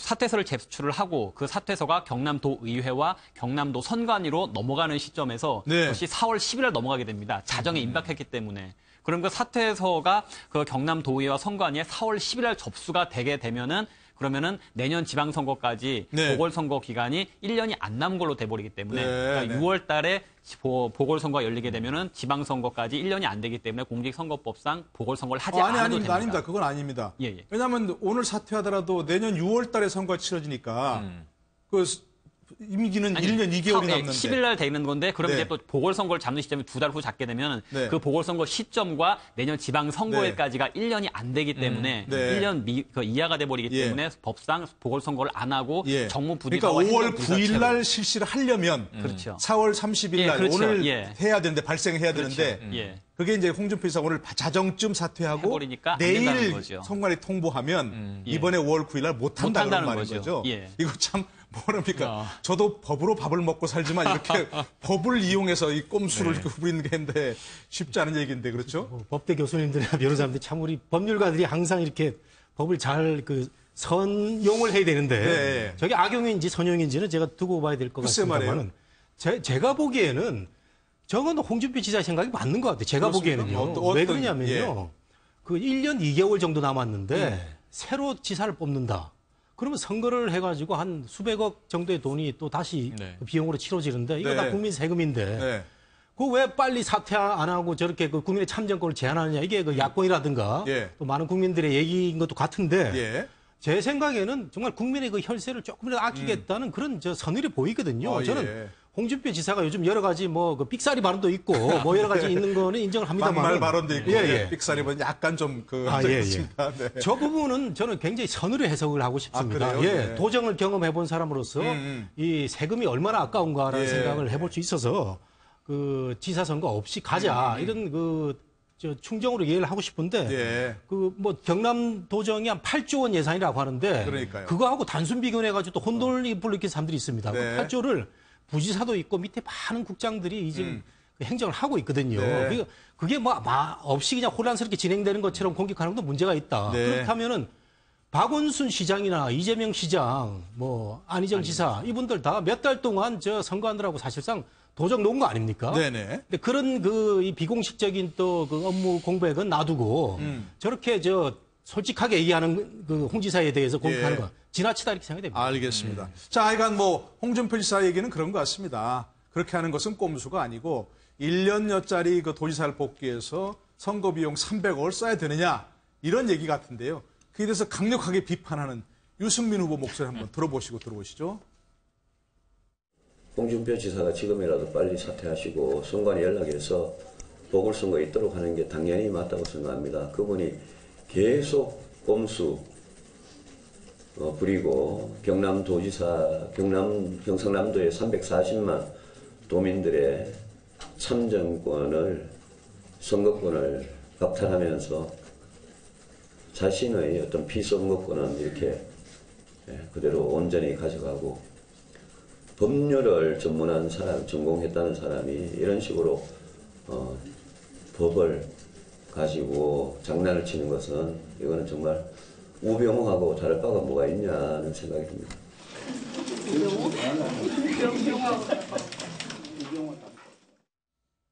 사퇴서를 제출을 하고 그 사퇴서가 경남도의회와 경남도 선관위로 넘어가는 시점에서 네. 그것이 4월 10일에 넘어가게 됩니다. 자정에 임박했기 때문에. 그럼 그 사퇴서가 그 경남도의회와 선관위에 4월 10일에 접수가 되게 되면은 그러면은 내년 지방선거까지 네. 보궐선거 기간이 1년이 안 남은 걸로 돼버리기 때문에 네, 그러니까 네. 6월 달에 보궐선거가 열리게 되면은 지방선거까지 1년이 안 되기 때문에 공직선거법상 보궐선거를 하지 않아도 아닙니다. 됩니다. 아닙니다. 그건 아닙니다. 예, 예. 왜냐하면 오늘 사퇴하더라도 내년 6월 달에 선거가 치러지니까 그 임기는 1년 2개월이 남는데 10일 날 되는 건데 그럼 네. 이제 또 보궐선거를 잡는 시점이 2달 후 잡게 되면 네. 그 보궐선거 시점과 내년 지방선거일까지가 1년이 안 되기 때문에 네. 1년 이하가 돼버리기 예. 때문에 법상 보궐선거를 안 하고 예. 정무부디서와 그러니까 5월 9일 날 실시를 하려면 그렇죠. 4월 30일 예, 날 그렇죠. 오늘 예. 해야 되는데 발생해야 되는데 예. 그게 이제 홍준표 지사 오늘 자정쯤 사퇴하고 해버리니까 안 된다는 내일 거죠. 선관위 통보하면 예. 이번에 5월 9일 날 못한다는 못한다는 말인 거죠. 거죠. 예. 이거 참 뭐랍니까? 저도 법으로 밥을 먹고 살지만 이렇게 법을 이용해서 이 꼼수를 이렇게 부리는 게 있는데 쉽지 않은 얘기인데 그렇죠? 법대 교수님들이나 변호사님들 참 우리 법률가들이 항상 이렇게 법을 잘 선용을 해야 되는데 네. 저게 악용인지 선용인지는 제가 두고 봐야 될 것 글쎄 같습니다만은 제가 보기에는 저건 홍준표 지사 생각이 맞는 것 같아요. 제가 그렇습니까? 보기에는요. 왜 그러냐면요. 예. 그 1년 2개월 정도 남았는데 새로 지사를 뽑는다. 그러면 선거를 해가지고 한 수백억 정도의 돈이 또 다시 네. 그 비용으로 치러지는데 이거 네. 다 국민 세금인데 네. 그 왜 빨리 사퇴 안 하고 저렇게 그 국민의 참정권을 제한하느냐 이게 그 야권이라든가 예. 또 많은 국민들의 얘기인 것도 같은데 예. 제 생각에는 정말 국민의 그 혈세를 조금이라도 아끼겠다는 그런 선의를 보이거든요. 아, 저는 예. 홍준표 지사가 요즘 여러 가지 그 삑사리 발언도 있고 뭐 여러 가지 있는 거는 인정을 합니다만 막말 발언도 있고 예. 삑사리는 약간 좀 예. 있습니다. 네. 저 부분은 저는 굉장히 선의로 해석을 하고 싶습니다. 그래요? 예, 네. 도정을 경험해 본 사람으로서 이 세금이 얼마나 아까운가라는 예. 생각을 해볼 수 있어서 그 지사 선거 없이 가자 이런 충정으로 이해를 하고 싶은데 예. 경남 도정이 한 8조 원 예산이라고 하는데 그러니까요. 그거하고 단순 비교해가지고 또 혼돈이 불리는 사람들이 있습니다. 네. 그 8조를 부지사도 있고 밑에 많은 국장들이 이제 행정을 하고 있거든요. 네. 그게 없이 그냥 혼란스럽게 진행되는 것처럼 공격하는 것도 문제가 있다. 네. 그렇다면은 박원순 시장이나 이재명 시장, 안희정 지사 이분들 다 몇 달 동안 선거하느라고 사실상 도정 놓은 거 아닙니까? 네네. 근데 그런 이 비공식적인 또 그 업무 공백은 놔두고 저렇게 솔직하게 얘기하는 그 홍 지사에 대해서 공격하는 예. 거 지나치다 이렇게 생각이 됩니다. 알겠습니다. 자, 하여간 홍준표 지사 얘기는 그런 것 같습니다. 그렇게 하는 것은 꼼수가 아니고 1년여짜리 그 도지사를 뽑기 위해서 선거 비용 300억을 써야 되느냐 이런 얘기 같은데요. 그에 대해서 강력하게 비판하는 유승민 후보 목소리 한번 들어보시죠. 홍준표 지사가 지금이라도 빨리 사퇴하시고 선관위 연락해서 보궐선거 있도록 하는 게 당연히 맞다고 생각합니다. 그분이 계속 꼼수 부리고 경상남도의 340만 도민들의 참정권을 선거권을 박탈하면서 자신의 어떤 피선거권은 이렇게 그대로 온전히 가져가고 법률을 전공했다는 사람이 이런 식으로 법을 가지고 장난을 치는 것은 이거는 정말 우병우하고 다를 바가 뭐가 있냐는 생각이 듭니다.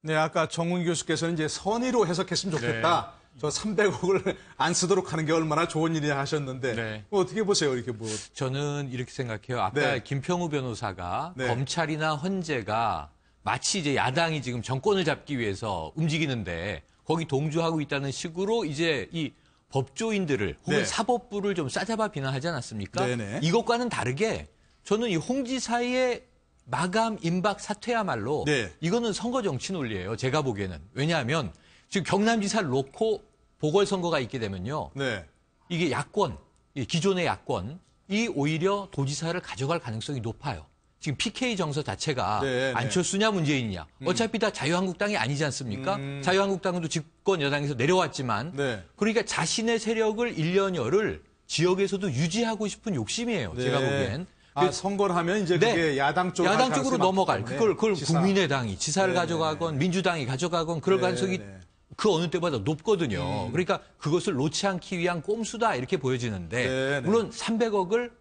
네, 아까 정훈 교수께서는 이제 선의로 해석했으면 좋겠다. 저 300억을 안 쓰도록 하는 게 얼마나 좋은 일이냐 하셨는데 네. 어떻게 보세요? 이렇게 뭐 저는 이렇게 생각해요. 아까 네. 김평우 변호사가 네. 검찰이나 헌재가 마치 이제 야당이 지금 정권을 잡기 위해서 움직이는데 거기 동조하고 있다는 식으로 이제 이 법조인들을 혹은 네. 사법부를 좀 싸잡아 비난하지 않았습니까? 네네. 이것과는 다르게 저는 이 홍 지사의 마감 임박 사퇴야말로 네. 이거는 선거 정치 논리예요. 제가 보기에는. 왜냐하면 지금 경남지사를 놓고 보궐선거가 있게 되면요. 네. 이게 야권, 이 기존의 야권이 오히려 도지사를 가져갈 가능성이 높아요. 지금 PK 정서 자체가 네, 안철수냐 문재인이냐. 어차피 다 자유한국당이 아니지 않습니까? 자유한국당도 집권 여당에서 내려왔지만 네. 그러니까 자신의 세력을 1년 열을 지역에서도 유지하고 싶은 욕심이에요. 네. 제가 보기엔. 아, 선거를 하면 이제 네. 그게 야당 쪽으로 야당 쪽으로 넘어갈. 그걸 지사. 국민의당이 지사를 네, 가져가건 민주당이 가져가건 그럴 네, 가능성이 네. 그 어느 때보다 높거든요. 그러니까 그것을 놓지 않기 위한 꼼수다 이렇게 보여지는데 네, 네. 물론 300억을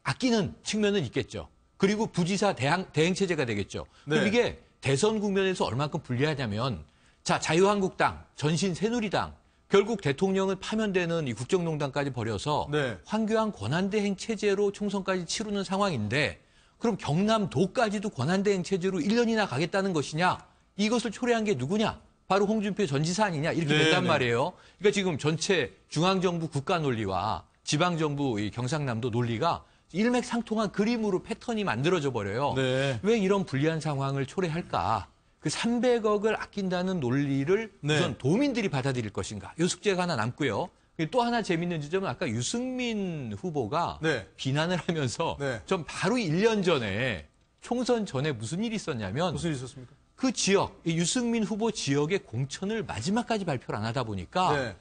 아끼는 측면은 있겠죠. 그리고 부지사 대행 체제가 되겠죠. 그럼 네. 이게 대선 국면에서 얼마큼 불리하냐면 자 자유한국당, 전신 새누리당 결국 대통령을 파면되는 이 국정농단까지 벌여서 네. 황교안 권한대행 체제로 총선까지 치르는 상황인데 그럼 경남도까지도 권한대행 체제로 1년이나 가겠다는 것이냐? 이것을 초래한 게 누구냐? 바로 홍준표 전 지사 아니냐? 이렇게 네, 됐단 네. 말이에요. 그러니까 지금 전체 중앙정부 국가 논리와 지방정부 이 경상남도 논리가 일맥상통한 그림으로 패턴이 만들어져 버려요. 네. 왜 이런 불리한 상황을 초래할까? 그 300억을 아낀다는 논리를 네. 우선 도민들이 받아들일 것인가? 이 숙제가 하나 남고요. 또 하나 재밌는 지점은 아까 유승민 후보가 네. 비난을 하면서 네. 전 바로 1년 전에 총선 전에 무슨 일이 있었냐면 무슨 일이 있었습니까? 그 지역, 이 유승민 후보 지역의 공천을 마지막까지 발표를 안 하다 보니까 네.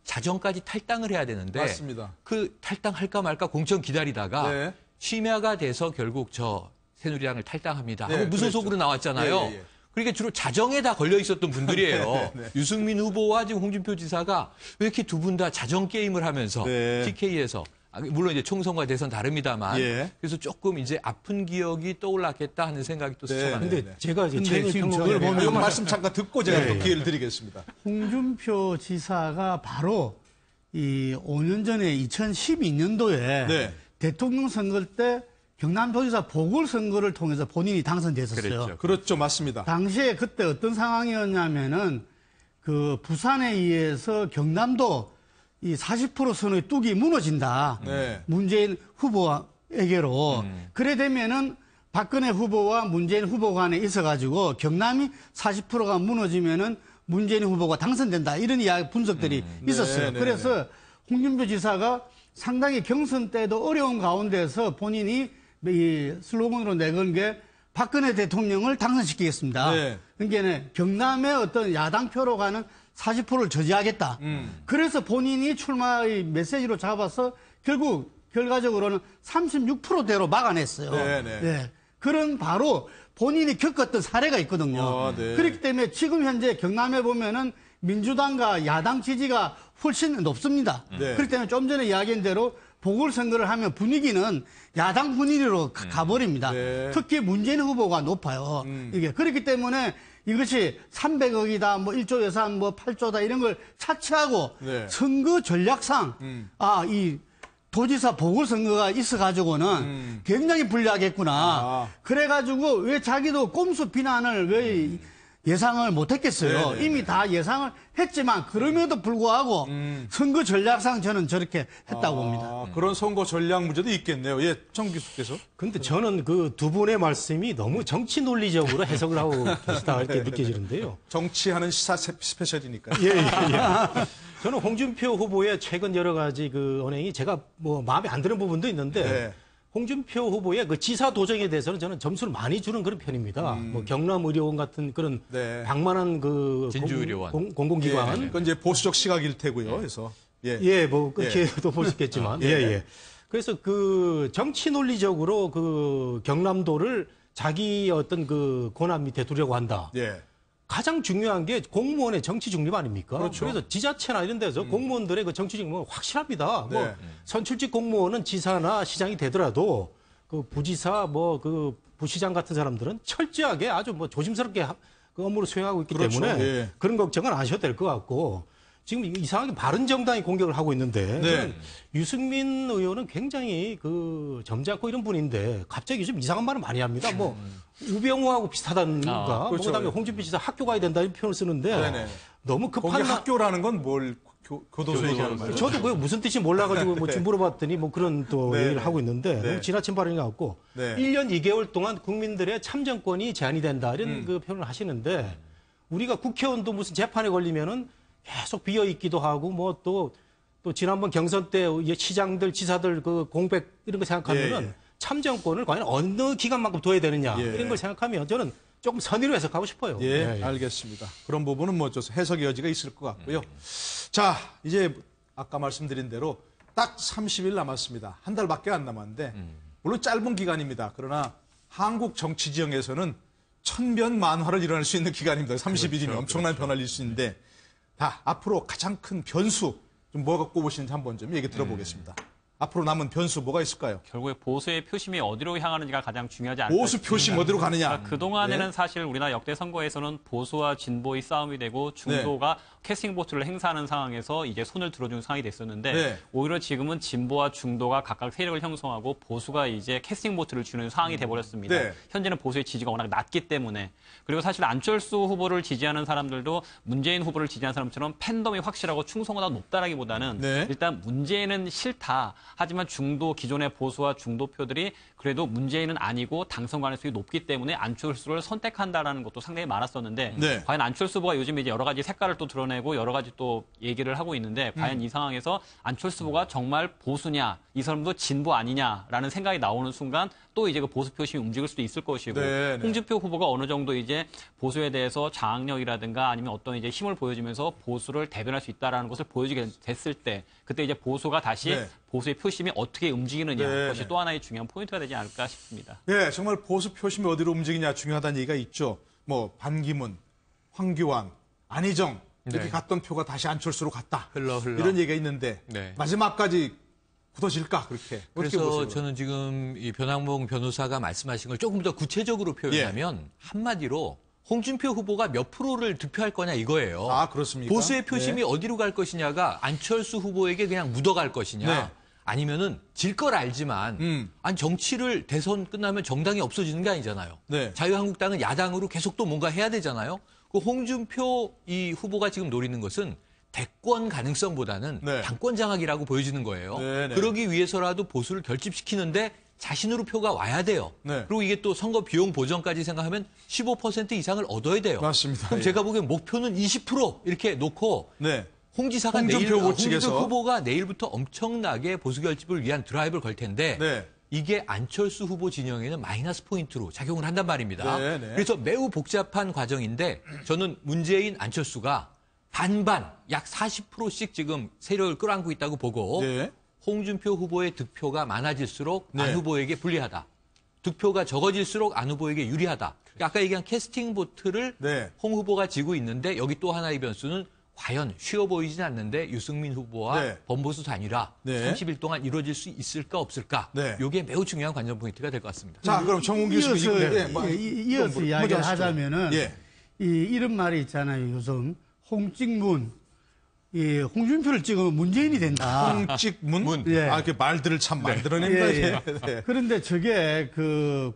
자정까지 탈당을 해야 되는데 맞습니다. 그 탈당할까 말까 공천 기다리다가 네. 심야가 돼서 결국 저 새누리당을 탈당합니다. 네, 하고 무소속으로 그랬죠. 나왔잖아요. 예, 예, 예. 그러니까 주로 자정에 다 걸려 있었던 분들이에요. 네, 네. 유승민 후보와 지금 홍준표 지사가 왜 이렇게 두 분 다 자정 게임을 하면서 네. PK에서 물론 이제 총선과 대선 다릅니다만 예. 그래서 조금 이제 아픈 기억이 떠올랐겠다 하는 생각이 또 네, 스쳐갑니다. 근데 제가 이제 근데 최근 지금 평론을 저게 보면 이 말씀 잠깐 듣고 제가 또 기회를 드리겠습니다. 홍준표 지사가 바로 이 5년 전에 2012년도에 네. 대통령 선거 때 경남도지사 보궐선거를 통해서 본인이 당선됐었어요. 그랬죠. 그렇죠, 맞습니다. 당시에 그때 어떤 상황이었냐면은 그 부산에 의해서 경남도 이 40% 선의 뚝이 무너진다. 네. 문재인 후보에게로. 그래 되면은 박근혜 후보와 문재인 후보 간에 있어가지고 경남이 40%가 무너지면은 문재인 후보가 당선된다. 이런 이야기 분석들이 있었어요. 네, 그래서 홍준표 지사가 상당히 경선 때도 어려운 가운데서 본인이 이 슬로건으로 내건 게 박근혜 대통령을 당선시키겠습니다. 네. 그러니까 경남의 어떤 야당표로 가는 40%를 저지하겠다. 그래서 본인이 출마의 메시지로 잡아서 결국 결과적으로는 36%대로 막아냈어요. 네. 그런 바로 본인이 겪었던 사례가 있거든요. 네. 그렇기 때문에 지금 현재 경남에 보면은 민주당과 야당 지지가 훨씬 높습니다. 네. 그렇기 때문에 좀 전에 이야기한 대로 보궐선거를 하면 분위기는 야당 분위기로 가버립니다. 네. 특히 문재인 후보가 높아요. 이게 그렇기 때문에 이것이 300억이다, 뭐 1조 예산, 뭐 8조다 이런 걸 차치하고 네. 선거 전략상 이 도지사 보궐선거가 있어가지고는 굉장히 불리하겠구나. 그래가지고 왜 자기도 꼼수 비난을 왜 예상을 못했겠어요. 네네. 이미 다 예상을 했지만 그럼에도 불구하고 선거 전략상 저는 저렇게 했다고 봅니다. 그런 선거 전략 문제도 있겠네요. 예, 정 교수께서. 근데 저는 그 두 분의 말씀이 너무 정치 논리적으로 해석을 하고 계시다 이렇게 느껴지는데요. 정치하는 시사 스페셜이니까. 예. 저는 홍준표 후보의 최근 여러 가지 그 언행이 제가 뭐 마음에 안 드는 부분도 있는데 네. 홍준표 후보의 그 지사 도정에 대해서는 저는 점수를 많이 주는 그런 편입니다. 뭐 경남의료원 같은 그런 네. 방만한 그 진주의료원. 공공기관. 그건 이제 보수적 시각일 테고요. 그래서 예. 뭐 그렇게도 볼 수 있겠지만. 예. 그래서 그 정치 논리적으로 그 경남도를 자기 어떤 그 권한 밑에 두려고 한다. 예. 가장 중요한 게 공무원의 정치 중립 아닙니까? 그렇죠. 그래서 지자체나 이런 데서 공무원들의 그 정치 중립은 확실합니다. 네. 뭐 선출직 공무원은 지사나 시장이 되더라도 그 부지사 뭐 그 부시장 같은 사람들은 철저하게 아주 뭐 조심스럽게 그 업무를 수행하고 있기 그렇죠. 때문에 예. 그런 걱정은 안 하셔도 될 것 같고 지금 이상하게 바른정당이 공격을 하고 있는데 네. 저는 유승민 의원은 굉장히 그 점잖고 이런 분인데 갑자기 좀 이상한 말을 많이 합니다. 뭐 우병우하고 비슷하다는가, 그렇죠. 그다음에 홍준표 지사 학교 가야 된다 이런 표현을 쓰는데 네네. 너무 거기 급한 학교라는 건 뭘 교도소 얘기하는 말이에요? 저도 그 무슨 뜻인지 몰라가지고 뭐 좀 물어봤더니 뭐 그런 또 네, 얘기를 네. 하고 있는데 네. 너무 지나친 발언인 것 같고 네. 1년 2개월 동안 국민들의 참정권이 제한이 된다 이런 그 표현을 하시는데 우리가 국회의원도 무슨 재판에 걸리면은 계속 비어 있기도 하고 뭐 또 지난번 경선 때 시장들 지사들 그 공백 이런 거 생각하면은 예, 예. 참정권을 과연 어느 기간만큼 둬야 되느냐 예. 이런 걸 생각하면 저는 조금 선의로 해석하고 싶어요. 예, 예. 알겠습니다. 그런 부분은 뭐 어쩌서 해석의 여지가 있을 것 같고요. 자, 이제 아까 말씀드린 대로 딱 30일 남았습니다. 한 달밖에 안 남았는데 물론 짧은 기간입니다. 그러나 한국 정치 지형에서는 천변만화를 일어날 수 있는 기간입니다. 30일이면 엄청난 변화를 일을 수 있는데 앞으로 가장 큰 변수 좀 뭐가 꼽으시는지 한번 좀 얘기 들어보겠습니다. 앞으로 남은 변수 뭐가 있을까요? 결국에 보수의 표심이 어디로 향하는지가 가장 중요하지 않을까 보수 표심 어디로 가느냐? 그러니까 그동안에는 네. 사실 우리나라 역대 선거에서는 보수와 진보의 싸움이 되고 중도가 캐스팅 보트를 행사하는 상황에서 이제 손을 들어주는 상황이 됐었는데 네. 오히려 지금은 진보와 중도가 각각 세력을 형성하고 보수가 이제 캐스팅 보트를 주는 상황이 돼버렸습니다. 네. 현재는 보수의 지지가 워낙 낮기 때문에 그리고 사실 안철수 후보를 지지하는 사람들도 문재인 후보를 지지하는 사람처럼 팬덤이 확실하고 충성도가 높다라기보다는 네. 일단 문재인은 싫다. 하지만 중도 기존의 보수와 중도표들이 그래도 문재인은 아니고 당선 가능성이 높기 때문에 안철수를 선택한다라는 것도 상당히 많았었는데 네. 과연 안철수 후보가 요즘 이제 여러 가지 색깔을 또 드러내고 여러 가지 또 얘기를 하고 있는데 과연 이 상황에서 안철수 후보가 정말 보수냐 이 사람도 진보 아니냐라는 생각이 나오는 순간 또 이제 그 보수 표심이 움직일 수도 있을 것이고 네, 네. 홍준표 후보가 어느 정도 이제 보수에 대해서 장악력이라든가 아니면 어떤 이제 힘을 보여주면서 보수를 대변할 수 있다라는 것을 보여주게 됐을 때 그때 이제 보수가 다시 네. 보수의 표심이 어떻게 움직이느냐 네, 그것이 네. 또 하나의 중요한 포인트가 되지 않을까 싶습니다. 네, 정말 보수 표심이 어디로 움직이냐 중요하다는 얘기가 있죠. 뭐 반기문, 황교안, 안희정 이렇게 네. 갔던 표가 다시 안철수로 갔다. 흘러. 이런 얘기가 있는데 네. 마지막까지 굳어질까 그렇게 어떻게 그래서 보세요? 저는 지금 이 변항봉 변호사가 말씀하신 걸 조금 더 구체적으로 표현하면 한마디로 홍준표 후보가 몇 프로를 득표할 거냐 이거예요. 아, 그렇습니까? 보수의 표심이 네. 어디로 갈 것이냐가 안철수 후보에게 그냥 묻어갈 것이냐 네. 아니면은 질 걸 알지만 아니 정치를 대선 끝나면 정당이 없어지는 게 아니잖아요. 네. 자유한국당은 야당으로 계속 또 뭔가 해야 되잖아요. 그 홍준표 이 후보가 지금 노리는 것은 대권 가능성보다는 네. 당권 장악이라고 보여지는 거예요. 네, 네. 그러기 위해서라도 보수를 결집시키는데 자신으로 표가 와야 돼요. 네. 그리고 이게 또 선거 비용 보전까지 생각하면 15% 이상을 얻어야 돼요. 맞습니다. 그럼 예. 제가 보기엔 목표는 20% 이렇게 놓고 네. 홍 지사가 홍준표 내일 측에서. 홍준표 후보가 내일부터 엄청나게 보수 결집을 위한 드라이브를 걸 텐데 네. 이게 안철수 후보 진영에는 마이너스 포인트로 작용을 한단 말입니다. 네, 네. 그래서 매우 복잡한 과정인데 저는 문재인 안철수가 반반 약 40%씩 지금 세력을 끌어안고 있다고 보고 네. 홍준표 후보의 득표가 많아질수록 네. 안 후보에게 불리하다. 득표가 적어질수록 안 후보에게 유리하다. 그러니까 아까 얘기한 캐스팅 보트를 네. 홍 후보가 지고 있는데 여기 또 하나의 변수는 과연 쉬워 보이진 않는데 유승민 후보와 네. 범보수 단일화 네. 30일 동안 이루어질 수 있을까 없을까? 네. 이게 매우 중요한 관전 포인트가 될 것 같습니다. 자, 그럼 정훈 교수님 이어서 이야기를 하자면은 예. 이런 말이 있잖아요. 요즘 홍찍문, 홍준표를 찍으면 문재인이 된다. 홍찍문? 예. 아, 그 말들을 참 만들어냅니다. 예, 예. 네. 그런데 저게 그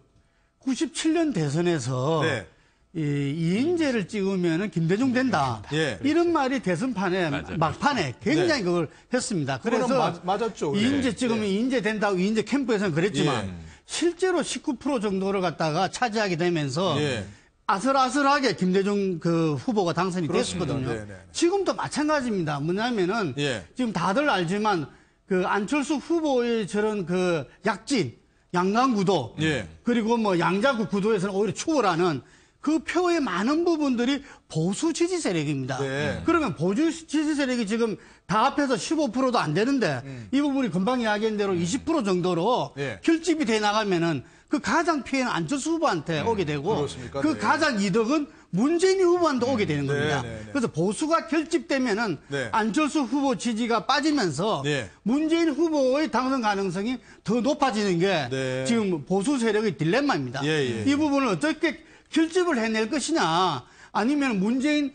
97년 대선에서 네. 이인재를 찍으면 김대중 된다. 예. 이런 말이 대선판에 막판에 굉장히 그걸 했습니다. 그거는 그래서 맞았죠. 이인재 네. 찍으면 네. 이인재 된다고 이인재 캠프에서는 그랬지만 예. 실제로 19% 정도를 갖다가 차지하게 되면서 예. 아슬아슬하게 김대중 그 후보가 당선이 그렇습니다. 됐거든요. 네, 네, 네. 지금도 마찬가지입니다. 뭐냐면은 예. 지금 다들 알지만 그 안철수 후보의 저런 그 약진, 양강구도 예. 그리고 뭐 양자구 구도에서는 오히려 추월하는 그 표의 많은 부분들이 보수 지지 세력입니다. 네. 그러면 보수 지지 세력이 지금 다 합해서 15%도 안 되는데 이 부분이 금방 이야기한 대로 20% 정도로 네. 결집이 돼 나가면은 그 가장 피해는 안철수 후보한테 오게 되고 그렇습니까? 그 네. 가장 이득은 문재인 후보한테 오게 되는 겁니다. 네. 그래서 보수가 결집되면은 네. 안철수 후보 지지가 빠지면서 네. 문재인 후보의 당선 가능성이 더 높아지는 게 네. 지금 보수 세력의 딜레마입니다. 예. 이 부분을 어떻게 결집을 해낼 것이냐, 아니면 문재인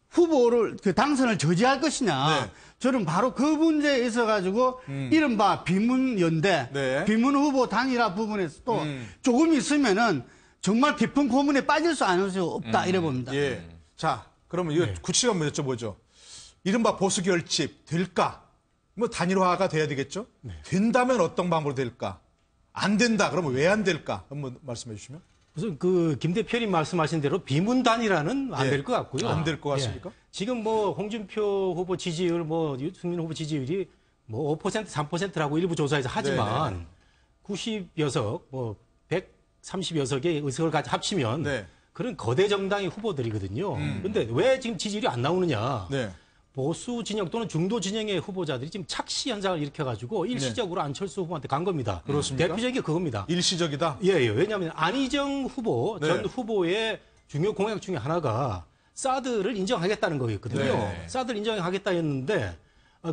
후보를 그 당선을 저지할 것이냐. 네. 저는 바로 그 문제에 있어 가지고 이른바 비문연대, 네. 비문 후보 단일화 부분에서 또 조금 있으면은 정말 깊은 고문에 빠질 수 않을 수 없다 이래 봅니다. 예. 자, 그러면 이거 구체적으로 한번 여쭤보죠. 이른바 보수 결집 될까? 뭐 단일화가 돼야 되겠죠? 된다면 어떤 방법으로 될까? 안 된다. 그러면 왜 안 될까? 한번 말씀해 주시면. 우선 그 김 대표님 말씀하신 대로 비문단일화는 안 예. 될 것 같고요. 안 될 것 같습니까? 지금 뭐 홍준표 후보 지지율, 뭐 유승민 후보 지지율이 뭐 5%, 3%라고 일부 조사에서 하지만 90여 석, 뭐 130여 석의 의석을 합치면 네. 그런 거대 정당의 후보들이거든요. 그런데 왜 지금 지지율이 안 나오느냐? 네. 보수 진영 또는 중도 진영의 후보자들이 지금 착시 현상을 일으켜가지고 일시적으로 안철수 후보한테 간 겁니다. 그렇습니까? 대표적인 게 그겁니다. 일시적이다. 예. 왜냐하면 안희정 후보 네. 전 후보의 중요 공약 중에 하나가 사드를 인정하겠다는 거였거든요. 네. 사드를 인정하겠다 했는데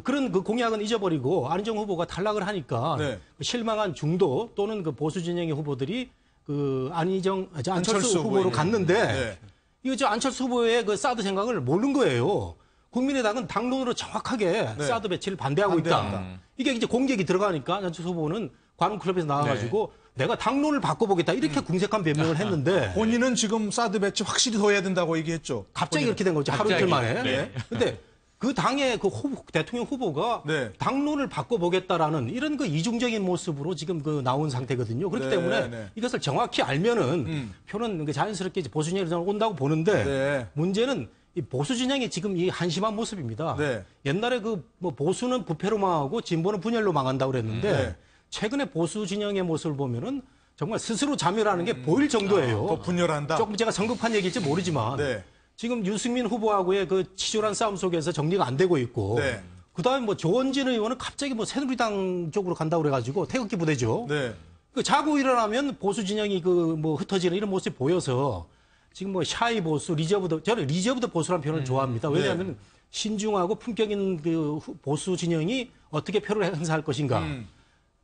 그런 그 공약은 잊어버리고 안희정 후보가 탈락을 하니까 네. 실망한 중도 또는 그 보수 진영의 후보들이 그 안철수 안철수 후보로 후보에게. 갔는데 네. 이거 저 안철수 후보의 그 사드 생각을 모르는 거예요. 국민의당은 당론으로 정확하게 네. 사드 배치를 반대하고 반대한다. 있다. 이게 이제 공격이 들어가니까 안철수 후보는 관훈클럽에서 나와가지고 내가 당론을 바꿔보겠다 이렇게 궁색한 변명을 했는데 본인은 지금 사드 배치 확실히 더 해야 된다고 얘기했죠. 갑자기 이렇게 된 거죠. 하루 갑자기. 이틀 만에. 네. 근데 그 당의 그 대통령 후보가 네. 당론을 바꿔보겠다라는 이런 그 이중적인 모습으로 지금 그 나온 상태거든요. 그렇기 네, 때문에 네. 이것을 정확히 알면은 표는 그 자연스럽게 이제 보수 진영에서 온다고 보는데 네. 문제는 이 보수 진영이 지금 이 한심한 모습입니다. 네. 옛날에 그 뭐 보수는 부패로 망하고 진보는 분열로 망한다고 그랬는데 네. 최근에 보수 진영의 모습을 보면은 정말 스스로 자멸하는 게 보일 정도예요. 더 분열한다. 조금 제가 성급한 얘기일지 모르지만 네. 지금 유승민 후보하고의 그 치졸한 싸움 속에서 정리가 안 되고 있고 네. 그다음에 뭐 조원진 의원은 갑자기 뭐 새누리당 쪽으로 간다고 그래가지고 태극기 부대죠. 네. 그 자고 일어나면 보수 진영이 그 뭐 흩어지는 이런 모습이 보여서 지금 뭐 샤이 보수, 저는 리저브드 보수라는 표현을 좋아합니다. 왜냐하면 신중하고 품격 있는 그 보수 진영이 어떻게 표를 행사할 것인가.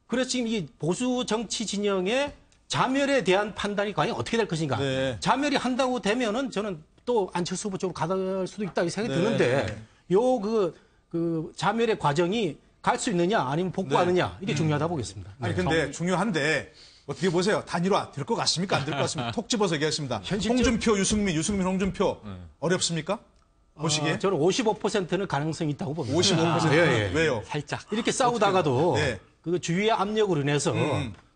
그래서 지금 이 보수 정치 진영의 자멸에 대한 판단이 과연 어떻게 될 것인가. 네. 자멸이 한다고 되면은 저는 또 안철수 후보 쪽으로 가갈 수도 있다 이 생각이 네. 드는데 요 그 자멸의 과정이 갈 수 있느냐 아니면 복구하느냐 이게 중요하다 보겠습니다. 아니 근데 중요한데 어떻게 보세요? 단일화 될 것 같습니까? 안 될 것 같습니까? 톡 집어서 얘기하겠습니다. 홍준표, 유승민, 홍준표 어렵습니까? 보시기에? 저는 55%는 가능성이 있다고 봅니다. 55%. 예. 왜요? 살짝. 이렇게 싸우다가도 네. 그 주위의 압력으로 인해서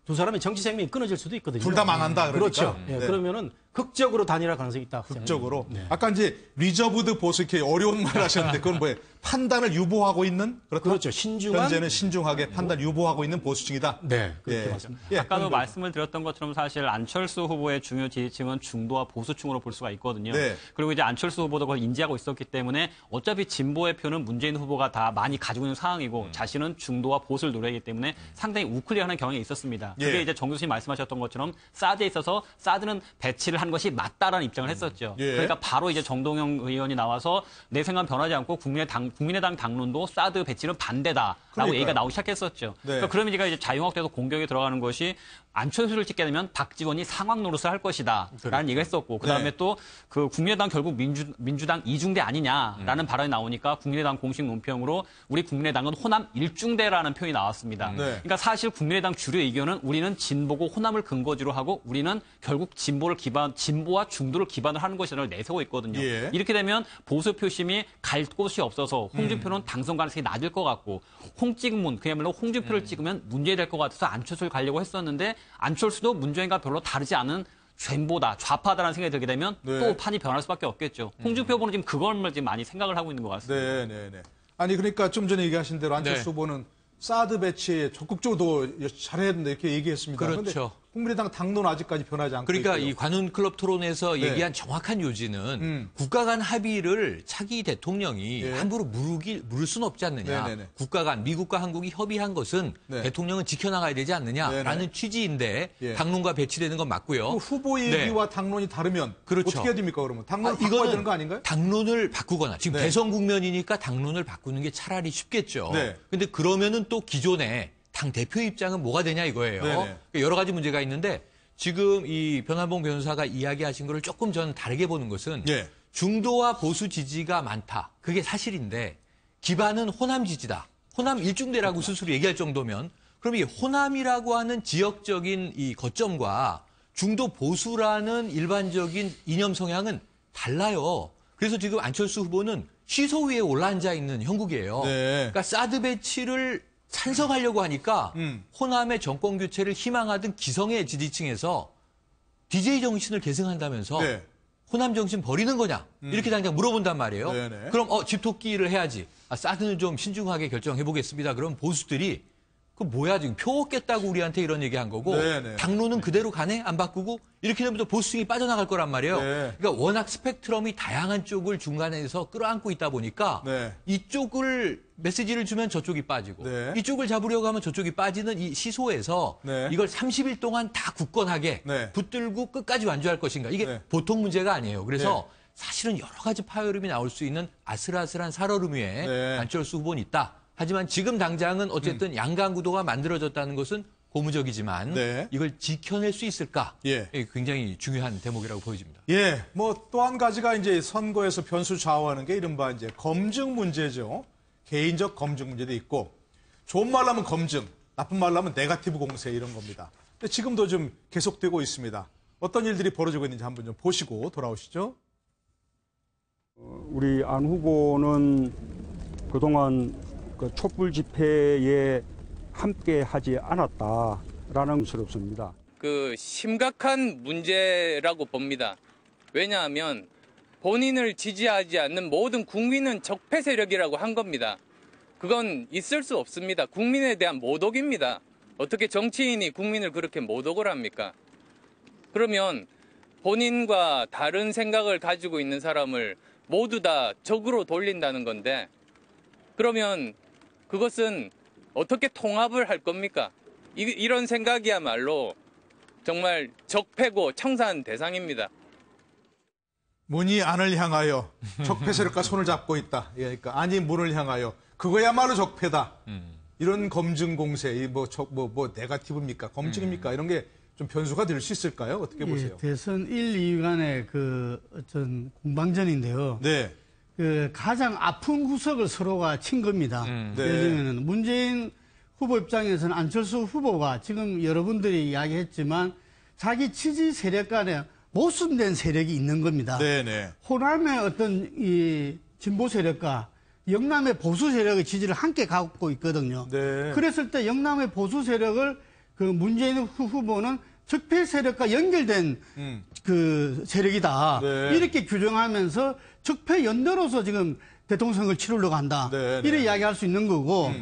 두 사람의 정치 생명이 끊어질 수도 있거든요. 둘 다 망한다 그러니까. 그렇죠. 예, 네. 그러면은 극적으로 단일화 가능성이 있다. 극적으로. 네. 아까 이제 리저브드 보수 이렇게 어려운 말 하셨는데 그건 뭐예요? 판단을 유보하고 있는 그렇다? 그렇죠. 신중한 현재는 신중하게 판단 유보하고 있는 보수층이다. 네, 그렇게 예. 맞습니다. 예. 아까도 말씀을 드렸던 것처럼 사실 안철수 후보의 중요 지지층은 중도와 보수층으로 볼 수가 있거든요. 네. 그리고 이제 안철수 후보도 그걸 인지하고 있었기 때문에 어차피 진보의 표는 문재인 후보가 다 많이 가지고 있는 상황이고 자신은 중도와 보수를 노리기 때문에 상당히 우클릭하는 경향이 있었습니다. 그게 예. 이제 정 교수님 말씀하셨던 것처럼 사드에 있어서 사드는 배치를 한 것이 맞다라는 입장을 했었죠. 예. 그러니까 바로 이제 정동영 의원이 나와서 내 생각은 변하지 않고 국민의당 당론도 사드 배치는 반대다라고 그러니까요. 얘기가 나오기 시작했었죠. 네. 그러니까 그러면 제가 이제 자유한국당에서 공격에 들어가는 것이 안철수를 찍게 되면 박지원이 상황 노릇을 할 것이다라는 얘기를 했었고 그다음에 네. 또 그 국민의당 결국 민주당 이중대 아니냐라는 발언이 나오니까 국민의당 공식 논평으로 우리 국민의당은 호남 1중대라는 표현이 나왔습니다. 네. 그러니까 사실 국민의당 주류 의견은 우리는 진보고 호남을 근거지로 하고 우리는 결국 진보와 중도를 기반으로 하는 것이라는 걸 내세우고 있거든요. 예. 이렇게 되면 보수 표심이 갈 곳이 없어서 홍준표는 당선 가능성이 낮을 것 같고 홍찍문 그야말로 홍준표를 찍으면 문제될 것 같아서 안철수를 가려고 했었는데 안철수도 문재인과 별로 다르지 않은 젬보다 좌파다라는 생각이 들게 되면 네. 또 판이 변할 수밖에 없겠죠. 홍준표 후보는 지금 그걸 지금 많이 생각을 하고 있는 것 같습니다. 네. 아니 그러니까 좀 전에 얘기하신 대로 안철수 네. 후보는 사드 배치에 적극적으로 잘해야 된다 이렇게 얘기했습니다. 그렇죠. 근데 국민의당 당론 아직까지 변하지 않고 그러니까 있고요. 이 관훈클럽 토론에서 네. 얘기한 정확한 요지는 국가 간 합의를 차기 대통령이 예. 함부로 물을 수는 없지 않느냐. 네네네. 국가 간 미국과 한국이 협의한 것은 네. 대통령은 지켜나가야 되지 않느냐라는 네네. 취지인데 예. 당론과 배치되는 건 맞고요. 그 후보 얘기와 당론이 다르면 그렇죠. 어떻게 해야 됩니까 그러면? 당론 바꿔야 이거는 되는 거 아닌가요? 당론을 바꾸거나 지금 네. 대선 국면이니까 당론을 바꾸는 게 차라리 쉽겠죠. 네. 근데 그러면은 또 기존에 당 대표 입장은 뭐가 되냐 이거예요. 네네. 그러니까 여러 가지 문제가 있는데 지금 이 변환봉 변호사가 이야기하신 거를 조금 저는 다르게 보는 것은 예. 중도와 보수 지지가 많다. 그게 사실인데 기반은 호남 지지다. 호남 일중대라고 스스로 얘기할 정도면 그럼 이 호남이라고 하는 지역적인 이 거점과 중도 보수라는 일반적인 이념 성향은 달라요. 그래서 지금 안철수 후보는 시소 위에 올라앉아 있는 형국이에요. 네. 그러니까 사드 배치를 찬성하려고 하니까 호남의 정권 교체를 희망하던 기성의 지지층에서 DJ 정신을 계승한다면서 네. 호남 정신 버리는 거냐 이렇게 당장 물어본단 말이에요. 네네. 그럼 집토끼를 해야지. 사드는 좀 신중하게 결정해 보겠습니다. 그럼 보수들이 그 뭐야 지금 표 얻겠다고 우리한테 이런 얘기한 거고 네네. 당론은 그대로 가네 안 바꾸고 이렇게 되면 또 보수층이 빠져나갈 거란 말이에요. 네. 그러니까 워낙 스펙트럼이 다양한 쪽을 중간에서 끌어안고 있다 보니까 네. 이쪽을 메시지를 주면 저쪽이 빠지고 네. 이쪽을 잡으려고 하면 저쪽이 빠지는 이 시소에서 네. 이걸 30일 동안 다 굳건하게 네. 붙들고 끝까지 완주할 것인가 이게 네. 보통 문제가 아니에요. 그래서 네. 사실은 여러 가지 파열음이 나올 수 있는 아슬아슬한 살얼음 위에 네. 안철수 후보는 있다. 하지만 지금 당장은 어쨌든 양강 구도가 만들어졌다는 것은 고무적이지만 네. 이걸 지켜낼 수 있을까? 예. 굉장히 중요한 대목이라고 보여집니다. 예, 뭐 또 한 가지가 이제 선거에서 변수 좌우하는 게 이른바 이제 검증 문제죠. 개인적 검증 문제도 있고, 좋은 말로 하면 검증, 나쁜 말로 하면 네거티브 공세 이런 겁니다. 근데 지금도 좀 계속되고 있습니다. 어떤 일들이 벌어지고 있는지 한번 좀 보시고 돌아오시죠. 우리 안 후보는 그동안 그 촛불 집회에 함께 하지 않았다라는 것스럽습니다. 그 심각한 문제라고 봅니다. 왜냐하면 본인을 지지하지 않는 모든 국민은 적폐 세력이라고 한 겁니다. 그건 있을 수 없습니다. 국민에 대한 모독입니다. 어떻게 정치인이 국민을 그렇게 모독을 합니까? 그러면 본인과 다른 생각을 가지고 있는 사람을 모두 다 적으로 돌린다는 건데, 그러면 그것은 어떻게 통합을 할 겁니까? 이런 생각이야말로 정말 적폐고 청산 대상입니다. 문이 안을 향하여 적폐 세력과 손을 잡고 있다. 그러니까 아니 문을 향하여 그거야말로 적폐다. 이런 검증 공세, 뭐 네거티브입니까? 검증입니까? 이런 게 좀 변수가 될 수 있을까요? 어떻게 보세요? 예, 대선 1, 2위간의 그 어떤 공방전인데요. 네. 그 가장 아픈 구석을 서로가 친 겁니다. 네. 예를 들면 문재인 후보 입장에서는 안철수 후보가 지금 여러분들이 이야기했지만 자기 지지 세력 간에 모순된 세력이 있는 겁니다. 네네. 호남의 어떤 이 진보 세력과 영남의 보수 세력의 지지를 함께 갖고 있거든요. 네. 그랬을 때 영남의 보수 세력을 그 문재인 후보는 적폐 세력과 연결된 그 세력이다. 네. 이렇게 규정하면서 적폐 연대로서 지금 대통령 선거를 치르려고 한다. 네, 네. 이렇게 이야기할 수 있는 거고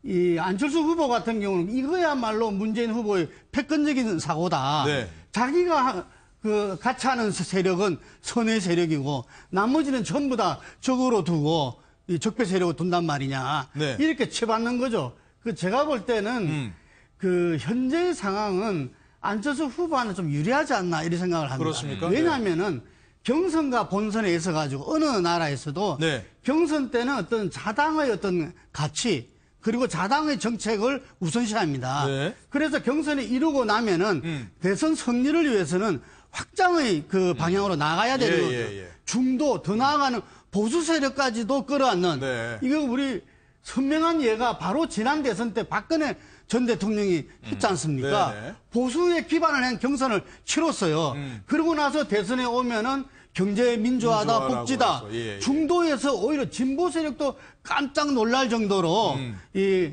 이 안철수 후보 같은 경우는 이거야말로 문재인 후보의 패권적인 사고다. 네. 자기가 그 같이 하는 세력은 선의 세력이고 나머지는 전부 다 적으로 두고 이 적폐 세력을 둔단 말이냐. 네. 이렇게 쳐받는 거죠. 그 제가 볼 때는 그 현재의 상황은 안철수 후보와는 좀 유리하지 않나 이런 생각을 합니다. 그렇습니까? 왜냐하면은 경선과 본선에 있어 가지고 어느 나라에서도 네. 경선 때는 어떤 자당의 어떤 가치 그리고 자당의 정책을 우선시합니다. 네. 그래서 경선이 이루고 나면은 대선 승리를 위해서는 확장의 그 방향으로 나가야 되는 거죠. 예. 중도 더 나아가는 보수 세력까지도 끌어안는 네. 이거 우리 선명한 예가 바로 지난 대선 때 박근혜 전 대통령이 했지 않습니까? 네네. 보수에 기반을 한 경선을 치렀어요. 그러고 나서 대선에 오면은 경제 민주화다, 민주화라고 복지다. 해서, 예. 중도에서 오히려 진보 세력도 깜짝 놀랄 정도로 이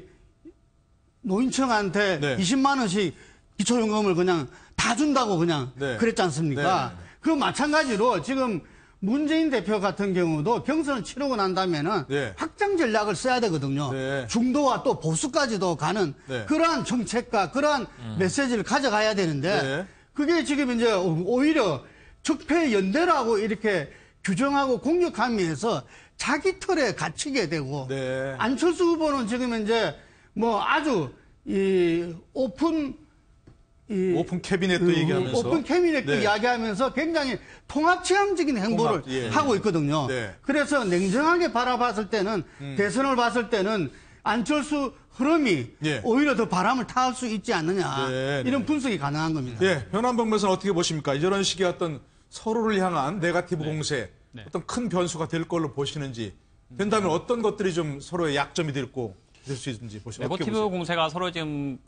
노인층한테 네. 20만 원씩 기초연금을 그냥 다 준다고 그냥 네. 그랬지 않습니까? 네. 그 마찬가지로 지금 문재인 대표 같은 경우도 경선을 치르고 난 다음에는 네. 확장 전략을 써야 되거든요. 네. 중도와 또 보수까지도 가는 네. 그러한 정책과 그러한 메시지를 가져가야 되는데 네. 그게 지금 이제 오히려 적폐 연대라고 이렇게 규정하고 공격하면서 자기 틀에 갇히게 되고 네. 안철수 후보는 지금 이제 뭐 아주 이 오픈 캐비넷도 얘기하면서 오픈 캐비넷도 네. 이야기하면서 굉장히 통합 취향적인 행보를 예. 하고 있거든요. 네. 그래서 냉정하게 바라봤을 때는 대선을 봤을 때는 안철수 흐름이 예. 오히려 더 바람을 타올 수 있지 않느냐 네, 이런 네. 분석이 가능한 겁니다. 예, 현안봉 변호사는 어떻게 보십니까? 이런 식의 어떤 서로를 향한 네거티브 공세, 어떤 큰 변수가 될 걸로 보시는지, 된다면 어떤 것들이 좀 서로의 약점이 될 수 있는지 보시면 네거티브 공세가 서로 지금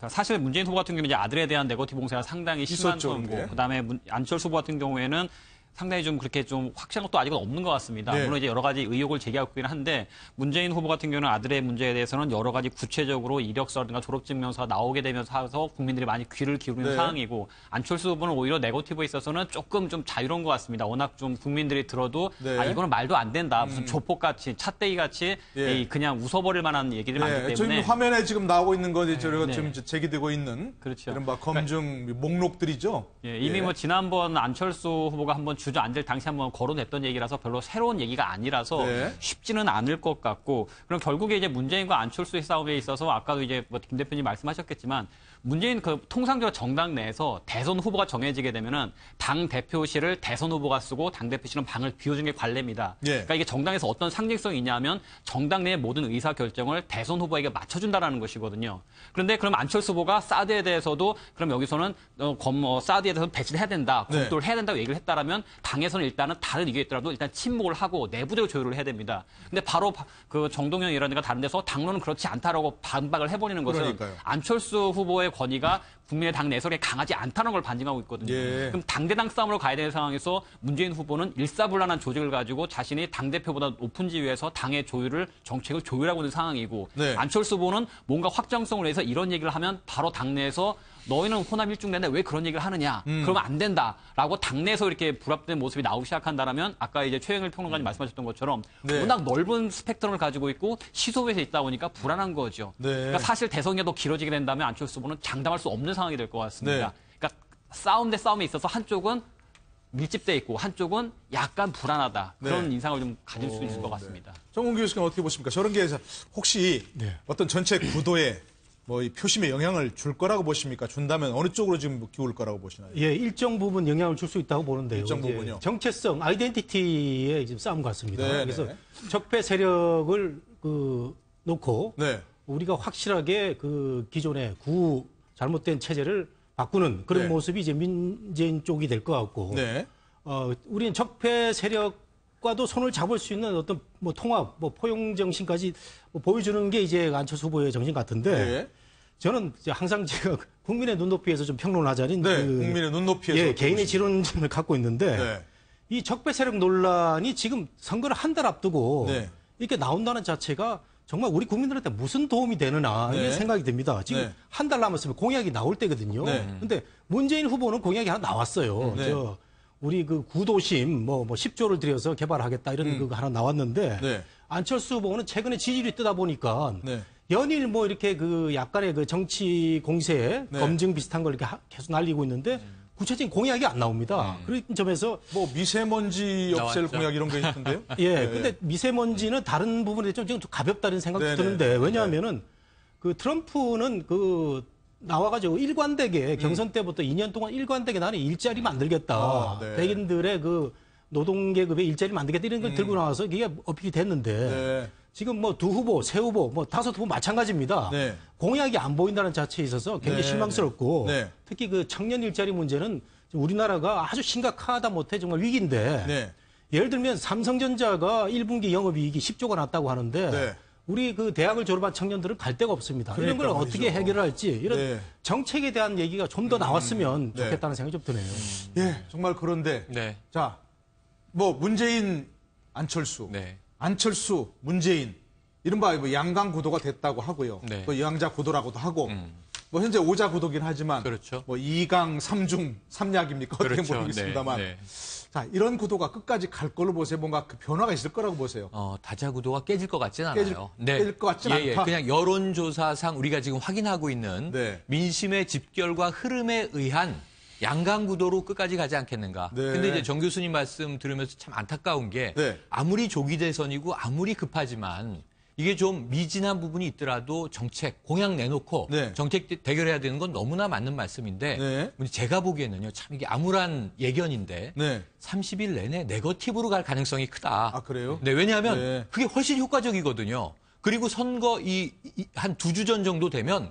사실 문재인 후보 같은 경우는 이제 아들에 대한 네거티브 공세가 상당히 심한 있었죠, 편이고, 그게. 그다음에 안철수 후보 같은 경우에는 상당히 좀 그렇게 좀 확실한 것도 아직은 없는 것 같습니다. 네. 물론 이제 여러 가지 의혹을 제기하고 있긴 한데, 문재인 후보 같은 경우는 아들의 문제에 대해서는 여러 가지 구체적으로 이력서라든가 졸업증명서가 나오게 되면서 해서 국민들이 많이 귀를 기울이는 네. 상황이고, 안철수 후보는 오히려 네거티브에 있어서는 조금 좀 자유로운 것 같습니다. 워낙 좀 국민들이 들어도 네. 아 이거는 말도 안 된다, 무슨 조폭같이 차떼기같이 예. 그냥 웃어버릴 만한 얘기를 많기 예, 때문에. 지금 화면에 지금 나오고 있는 거 저희가 네. 지금 제기되고 있는 그렇죠. 이른바 검증 목록들이죠. 예, 이미 뭐 지난번 안철수 후보가 한번 주저앉을 당시 한번 거론했던 얘기라서 별로 새로운 얘기가 아니라서 네. 쉽지는 않을 것 같고, 그럼 결국에 이제 문재인과 안철수의 싸움에 있어서 아까도 이제 뭐 김 대표님 말씀하셨겠지만, 문재인 통상적으로 정당 내에서 대선 후보가 정해지게 되면은 당 대표실을 대선 후보가 쓰고 당 대표실은 방을 비워준 게 관례입니다. 예. 그러니까 이게 정당에서 어떤 상징성이 있냐면 정당 내의 모든 의사 결정을 대선 후보에게 맞춰준다라는 것이거든요. 그런데 그럼 안철수 후보가 사드에 대해서도 그럼 여기서는 사드에 대해서 배치를 해야 된다, 네. 검토를 해야 된다고 얘기를 했다라면 당에서는 일단은 다른 의견이 있더라도 일단 침묵을 하고 내부대로 조율을 해야 됩니다. 근데 바로 그 정동영이라든가 다른 데서 당론은 그렇지 않다라고 반박을 해버리는 것은 그러니까요. 안철수 후보의 권위가 국민의 당 내석에 강하지 않다는 걸 반증하고 있거든요. 예. 그럼 당대당 싸움으로 가야 되는 상황에서 문재인 후보는 일사불란한 조직을 가지고 자신이 당대표보다 높은 지위에서 당의 정책을 조율하고 있는 상황이고, 네. 안철수 후보는 뭔가 확장성을 위해서 이런 얘기를 하면 바로 당내에서 너희는 호남 일중된데 왜 그런 얘기를 하느냐? 그러면 안 된다라고 당내에서 이렇게 불합된 모습이 나오기 시작한다라면, 아까 이제 최영일 평론가님 말씀하셨던 것처럼 네. 워낙 넓은 스펙트럼을 가지고 있고 시소에서 있다 보니까 불안한 거죠. 네. 그러니까 사실 대선이 더 길어지게 된다면 안철수 후보는 장담할 수 없는 상황이 될 것 같습니다. 네. 그러니까 싸움 대 싸움에 있어서 한쪽은 밀집돼 있고 한쪽은 약간 불안하다, 그런 네. 인상을 좀 가질 수 있을 것 같습니다. 정훈 교수님 어떻게 보십니까? 저런 게 혹시 어떤 전체 구도에 뭐 이 표심에 영향을 줄 거라고 보십니까? 준다면 어느 쪽으로 지금 기울 거라고 보시나요? 예, 일정 부분 영향을 줄 수 있다고 보는데요. 일정 이제 부분요? 정체성, 아이덴티티의 지금 싸움 같습니다. 네, 그래서 네. 적폐 세력을 놓고 네. 우리가 확실하게 그 기존의 잘못된 체제를 바꾸는 그런 네. 모습이 이제 민재인 쪽이 될 것 같고, 네. 우리는 적폐 세력과도 손을 잡을 수 있는 어떤 뭐 통합, 뭐 포용 정신까지 보여주는 게 이제 안철수 후보의 정신 같은데, 네. 저는 이제 항상 제가 국민의 눈높이에서 좀 평론하자는 네. 국민의 눈높이에서 예, 개인의 지론을 갖고 있는데, 네. 이 적폐 세력 논란이 지금 선거를 한 달 앞두고 네. 이렇게 나온다는 자체가 정말 우리 국민들한테 무슨 도움이 되느냐 이런 네. 생각이 듭니다. 지금 네. 한 달 남았으면 공약이 나올 때거든요. 네. 근데 문재인 후보는 공약이 하나 나왔어요. 네. 우리 그 구도심 뭐 10조를 들여서 개발하겠다 이런 거 하나 나왔는데, 네. 안철수 후보는 최근에 지지율이 뜨다 보니까 네. 연일 뭐 이렇게 그 약간의 그 정치 공세 네. 검증 비슷한 걸 이렇게 계속 날리고 있는데 구체적인 공약이 안 나옵니다. 그런 점에서 뭐 미세먼지 없앨 공약 이런 게 있던데요? 예, 근데 미세먼지는 다른 부분에 좀 가볍다는 생각도 네네. 드는데, 왜냐하면은 그 트럼프는 그 나와가지고 일관되게 경선 때부터 2년 동안 일관되게 나는 일자리 만들겠다. 네. 백인들의 그 노동계급의 일자리 만들겠다 이런 걸 들고 나와서 이게 어필이 됐는데, 네. 지금 뭐 두 후보, 세 후보, 뭐 다섯 후보 마찬가지입니다. 네. 공약이 안 보인다는 자체에 있어서 굉장히 네. 실망스럽고, 네. 특히 그 청년 일자리 문제는 지금 우리나라가 아주 심각하다 못해 정말 위기인데, 네. 예를 들면 삼성전자가 1분기 영업이익이 10조가 났다고 하는데, 네. 우리 그 대학을 졸업한 청년들은 갈 데가 없습니다. 이런 걸 그러니까 어떻게 말이죠. 해결할지, 이런 네. 정책에 대한 얘기가 좀 더 나왔으면 네. 좋겠다는 생각이 좀 드네요. 예, 정말 그런데 네. 자, 뭐 문재인, 안철수, 네. 안철수, 문재인 이른바 뭐 양강 구도가 됐다고 하고요. 네. 또 양자 구도라고도 하고 뭐 현재 5자 구도긴 하지만 그렇죠. 뭐 2강 3중 3약입니까? 어떻게 그렇죠. 모르겠습니다만. 네, 네. 자, 이런 구도가 끝까지 갈 걸로 보세요. 뭔가 그 변화가 있을 거라고 보세요. 다자 구도가 깨질 것 같진 않아요. 깨질 것 같진 않다. 그냥 여론조사상 우리가 지금 확인하고 있는 네. 민심의 집결과 흐름에 의한 양강 구도로 끝까지 가지 않겠는가. 네. 근데 이제 정 교수님 말씀 들으면서 참 안타까운 게 네. 아무리 조기 대선이고 아무리 급하지만 이게 좀 미진한 부분이 있더라도 정책, 공약 내놓고 네. 정책 대결해야 되는 건 너무나 맞는 말씀인데 네. 제가 보기에는요. 참 이게 암울한 예견인데 네. 30일 내내 네거티브로 갈 가능성이 크다. 아, 그래요? 네, 왜냐하면 네. 그게 훨씬 효과적이거든요. 그리고 선거 한 2주 전 정도 되면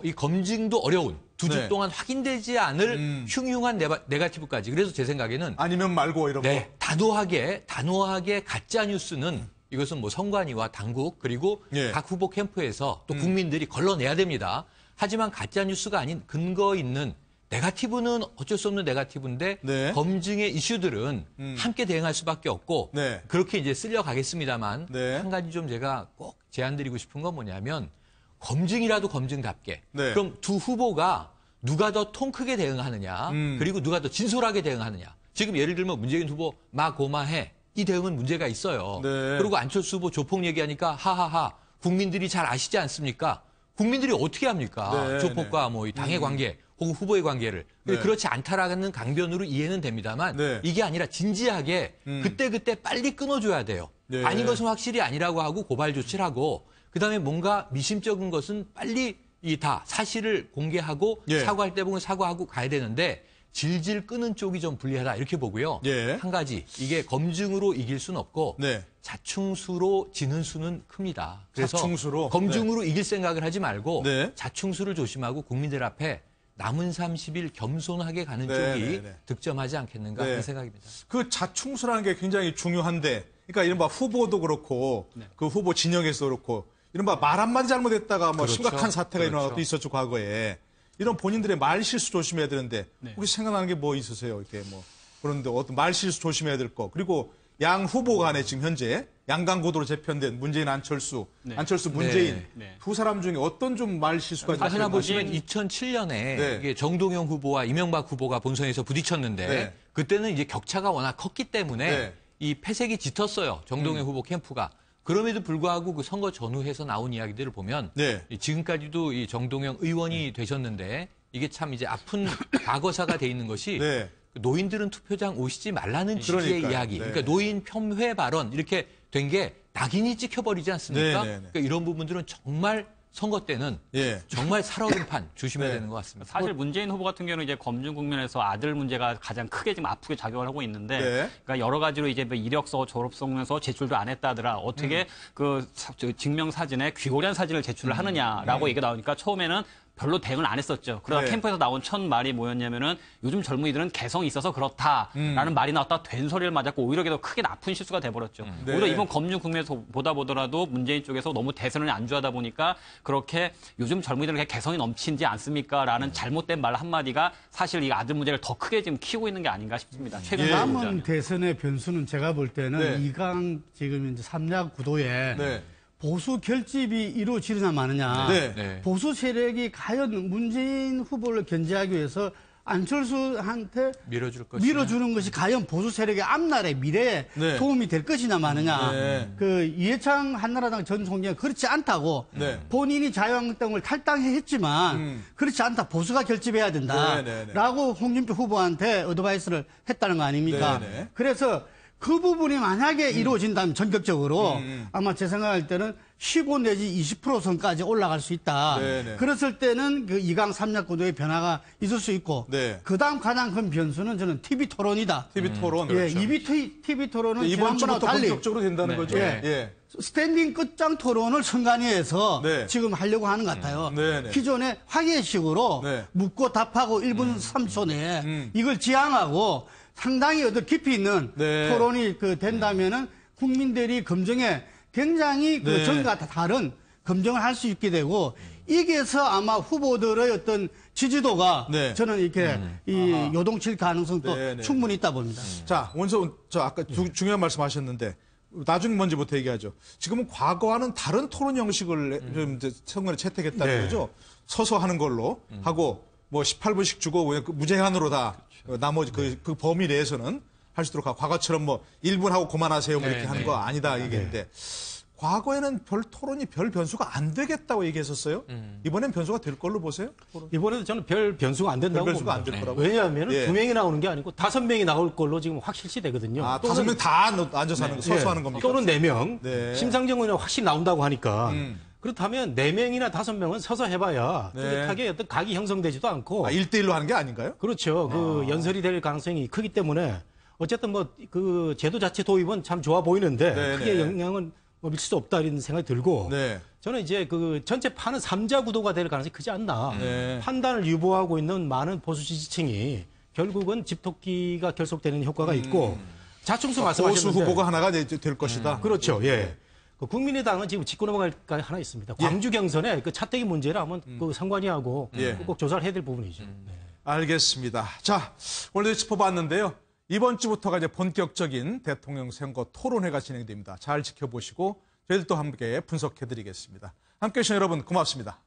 이 검증도 어려운 2주 네. 동안 확인되지 않을 흉흉한 네거티브까지. 그래서 제 생각에는 아니면 말고 이런 네, 거. 단호하게 가짜 뉴스는 이것은 뭐 선관위와 당국 그리고 예. 각 후보 캠프에서 또 국민들이 걸러내야 됩니다. 하지만 가짜 뉴스가 아닌 근거 있는 네거티브는 어쩔 수 없는 네거티브인데 네. 검증의 이슈들은 함께 대응할 수밖에 없고 네. 그렇게 이제 쓸려가겠습니다만 네. 한 가지 좀 제가 꼭 제안드리고 싶은 건 뭐냐면 검증이라도 검증답게 네. 그럼 두 후보가 누가 더 통 크게 대응하느냐 그리고 누가 더 진솔하게 대응하느냐 지금 예를 들면 문재인 후보 마고마해 이 대응은 문제가 있어요. 네. 그리고 안철수 후보 조폭 얘기하니까 하하하 국민들이 잘 아시지 않습니까? 국민들이 어떻게 합니까? 네, 조폭과 뭐 이 당의 관계 혹은 후보의 관계를. 네. 그렇지 않다라는 강변으로 이해는 됩니다만 네. 이게 아니라 진지하게 그때그때 빨리 끊어줘야 돼요. 네. 아닌 것은 확실히 아니라고 하고 고발 조치를 하고 그다음에 뭔가 미심쩍은 것은 빨리 다 사실을 공개하고 예. 사과할 때 보면 사과하고 가야 되는데 질질 끄는 쪽이 좀 불리하다 이렇게 보고요. 예. 한 가지 이게 검증으로 이길 수는 없고 네. 자충수로 지는 수는 큽니다. 그래서 자충수로? 검증으로 이길 생각을 하지 말고 네. 자충수를 조심하고 국민들 앞에 남은 30일 겸손하게 가는 네, 쪽이 네, 네. 득점하지 않겠는가 네. 하는 생각입니다. 그 자충수라는 게 굉장히 중요한데, 그러니까 이른바 후보도 그렇고, 그 후보 진영에서 그렇고, 이른바 말 한마디 잘못했다가 뭐 그렇죠. 심각한 사태가 일어난 그렇죠. 것도 있었죠, 과거에. 이런 본인들의 말 실수 조심해야 되는데, 혹시 생각나는 게 뭐 있으세요? 이렇게 뭐. 그런데 어떤 말 실수 조심해야 될 거. 그리고 양 후보 간에 지금 현재 양강고도로 재편된 문재인, 안철수, 안철수, 문재인 네. 두 사람 중에 어떤 좀 말 실수가 하나 있나요? 보시면 2007년에 네. 이게 정동영 후보와 이명박 후보가 본선에서 부딪혔는데 네. 그때는 이제 격차가 워낙 컸기 때문에 네. 이 패색이 짙었어요. 정동영 후보 캠프가. 그럼에도 불구하고 그 선거 전후해서 나온 이야기들을 보면 네. 지금까지도 이 정동영 의원이 되셨는데 이게 참 이제 아픈 과거사가 돼 있는 것이 네. 노인들은 투표장 오시지 말라는 취지의 그러니까요. 이야기. 네. 그러니까 노인 폄훼 발언 이렇게 된 게 낙인이 찍혀버리지 않습니까? 네, 네, 네. 그러니까 이런 부분들은 정말 선거 때는 예. 정말 살아오른 판 조심해야 네. 되는 것 같습니다. 사실 문재인 후보 같은 경우는 이제 검증 국면에서 아들 문제가 가장 크게 지금 아프게 작용을 하고 있는데, 네. 그러니까 여러 가지로 이제 뭐 이력서, 졸업증명서 제출도 안 했다더라. 어떻게 저 증명 사진에 귀고리한 사진을 제출을 하느냐라고 얘기가 나오니까 처음에는 별로 대응을 안 했었죠. 그러다 네. 캠프에서 나온 첫 말이 뭐였냐면은 요즘 젊은이들은 개성이 있어서 그렇다라는 말이 나왔다 된 소리를 맞았고 오히려 더 크게 나쁜 실수가 돼버렸죠. 네. 오히려 이번 검증 국면에서 보더라도 문재인 쪽에서 너무 대선을 안주하다 보니까 그렇게 요즘 젊은이들은 개성이 넘치지 않습니까라는 잘못된 말 한마디가 사실 이 아들 문제를 더 크게 지금 키우고 있는 게 아닌가 싶습니다. 최근 남은 대선의 변수는 제가 볼 때는 네. 이강 지금 이제 삼약 구도에 네. 보수 결집이 이루어지느냐 마느냐. 네. 네. 보수 세력이 과연 문재인 후보를 견제하기 위해서 안철수한테 밀어줄 것이냐. 밀어주는 것이 과연 보수 세력의 앞날의 미래에 네. 도움이 될 것이냐 마느냐. 네. 그 이해창 한나라당 전 총재가 그렇지 않다고 네. 본인이 자유한국당을 탈당했지만 그렇지 않다. 보수가 결집해야 된다. 네, 네, 네. 라고 홍준표 후보한테 어드바이스를 했다는 거 아닙니까? 네, 네. 그래서 그 부분이 만약에 이루어진다면 전격적으로 아마 제 생각할 때는 15 내지 20% 선까지 올라갈 수 있다. 네네. 그랬을 때는 그 2강 3약 구도의 변화가 있을 수 있고 네. 그다음 가장 큰 변수는 저는 TV 토론이다. TV 토론. 예, 그렇죠. TV 토론은 이번 주부터 지난번하고 달리 본격적으로 된다는 거죠. 네. 예. 스탠딩 끝장 토론을 선관위에서 네. 지금 하려고 하는 것 같아요. 네네. 기존에 화계식으로 네. 묻고 답하고 1분 3초 내에 이걸 지향하고 상당히 깊이 있는 네. 토론이 된다면은 국민들이 검증에 굉장히 네. 그 전과 다른 검증을 할 수 있게 되고 이게서 아마 후보들의 어떤 지지도가 네. 저는 이렇게 이 요동칠 가능성도 네, 네. 충분히 있다 봅니다. 자, 원서 저 아까 중요한 말씀하셨는데 나중 먼저부터 얘기하죠. 지금은 과거와는 다른 토론 형식을 좀 이제 선거에 채택했다는 거죠. 서서 하는 걸로 하고 뭐 18분씩 주고 무제한으로 다 나머지 그 범위 내에서는 할 수 있도록 하고 과거처럼 뭐 1분 하고 그만하세요 뭐 이렇게 하는 거 아니다 얘기인데 과거에는 별 토론이 별 변수가 안 되겠다고 얘기했었어요. 이번엔 변수가 될 걸로 보세요? 이번에도 저는 별 변수가 안 된다고 별 변수가 봅니다. 안 될 거라고. 왜냐하면 예. 2명이 나오는 게 아니고 5명이 나올 걸로 지금 확실시 되거든요. 아, 5명 다 앉아서 하는 거, 서서 하는 겁니까? 또는 4명. 네. 심상정 의원은 확실히 나온다고 하니까. 그렇다면 4명이나 5명은 서서 해봐야 네. 뚜렷하게 어떤 각이 형성되지도 않고. 1대1로 하는 게 아닌가요? 그렇죠. 그 연설이 될 가능성이 크기 때문에 어쨌든 뭐 그 제도 자체 도입은 참 좋아 보이는데 네, 크게 네. 영향은 미칠 수 없다 이런 생각이 들고 네. 저는 이제 그 전체 판은 3자 구도가 될 가능성이 크지 않나. 네. 판단을 유보하고 있는 많은 보수 지지층이 결국은 집토끼가 결속되는 효과가 있고 자충수 보수 말씀하셨는데 후보가 하나가 이제 될 것이다. 그렇죠. 예. 그 국민의당은 지금 짚고 넘어갈 게 하나 있습니다. 광주 경선에 그 차떼기 문제를 한번 그 상관이하고 예. 꼭 조사를 해야 될 부분이죠. 네. 알겠습니다. 자, 오늘도 짚어봤는데요. 이번 주부터가 이제 본격적인 대통령 선거 토론회가 진행됩니다. 잘 지켜보시고 저희들도 함께 분석해드리겠습니다. 함께해 주신 여러분 고맙습니다.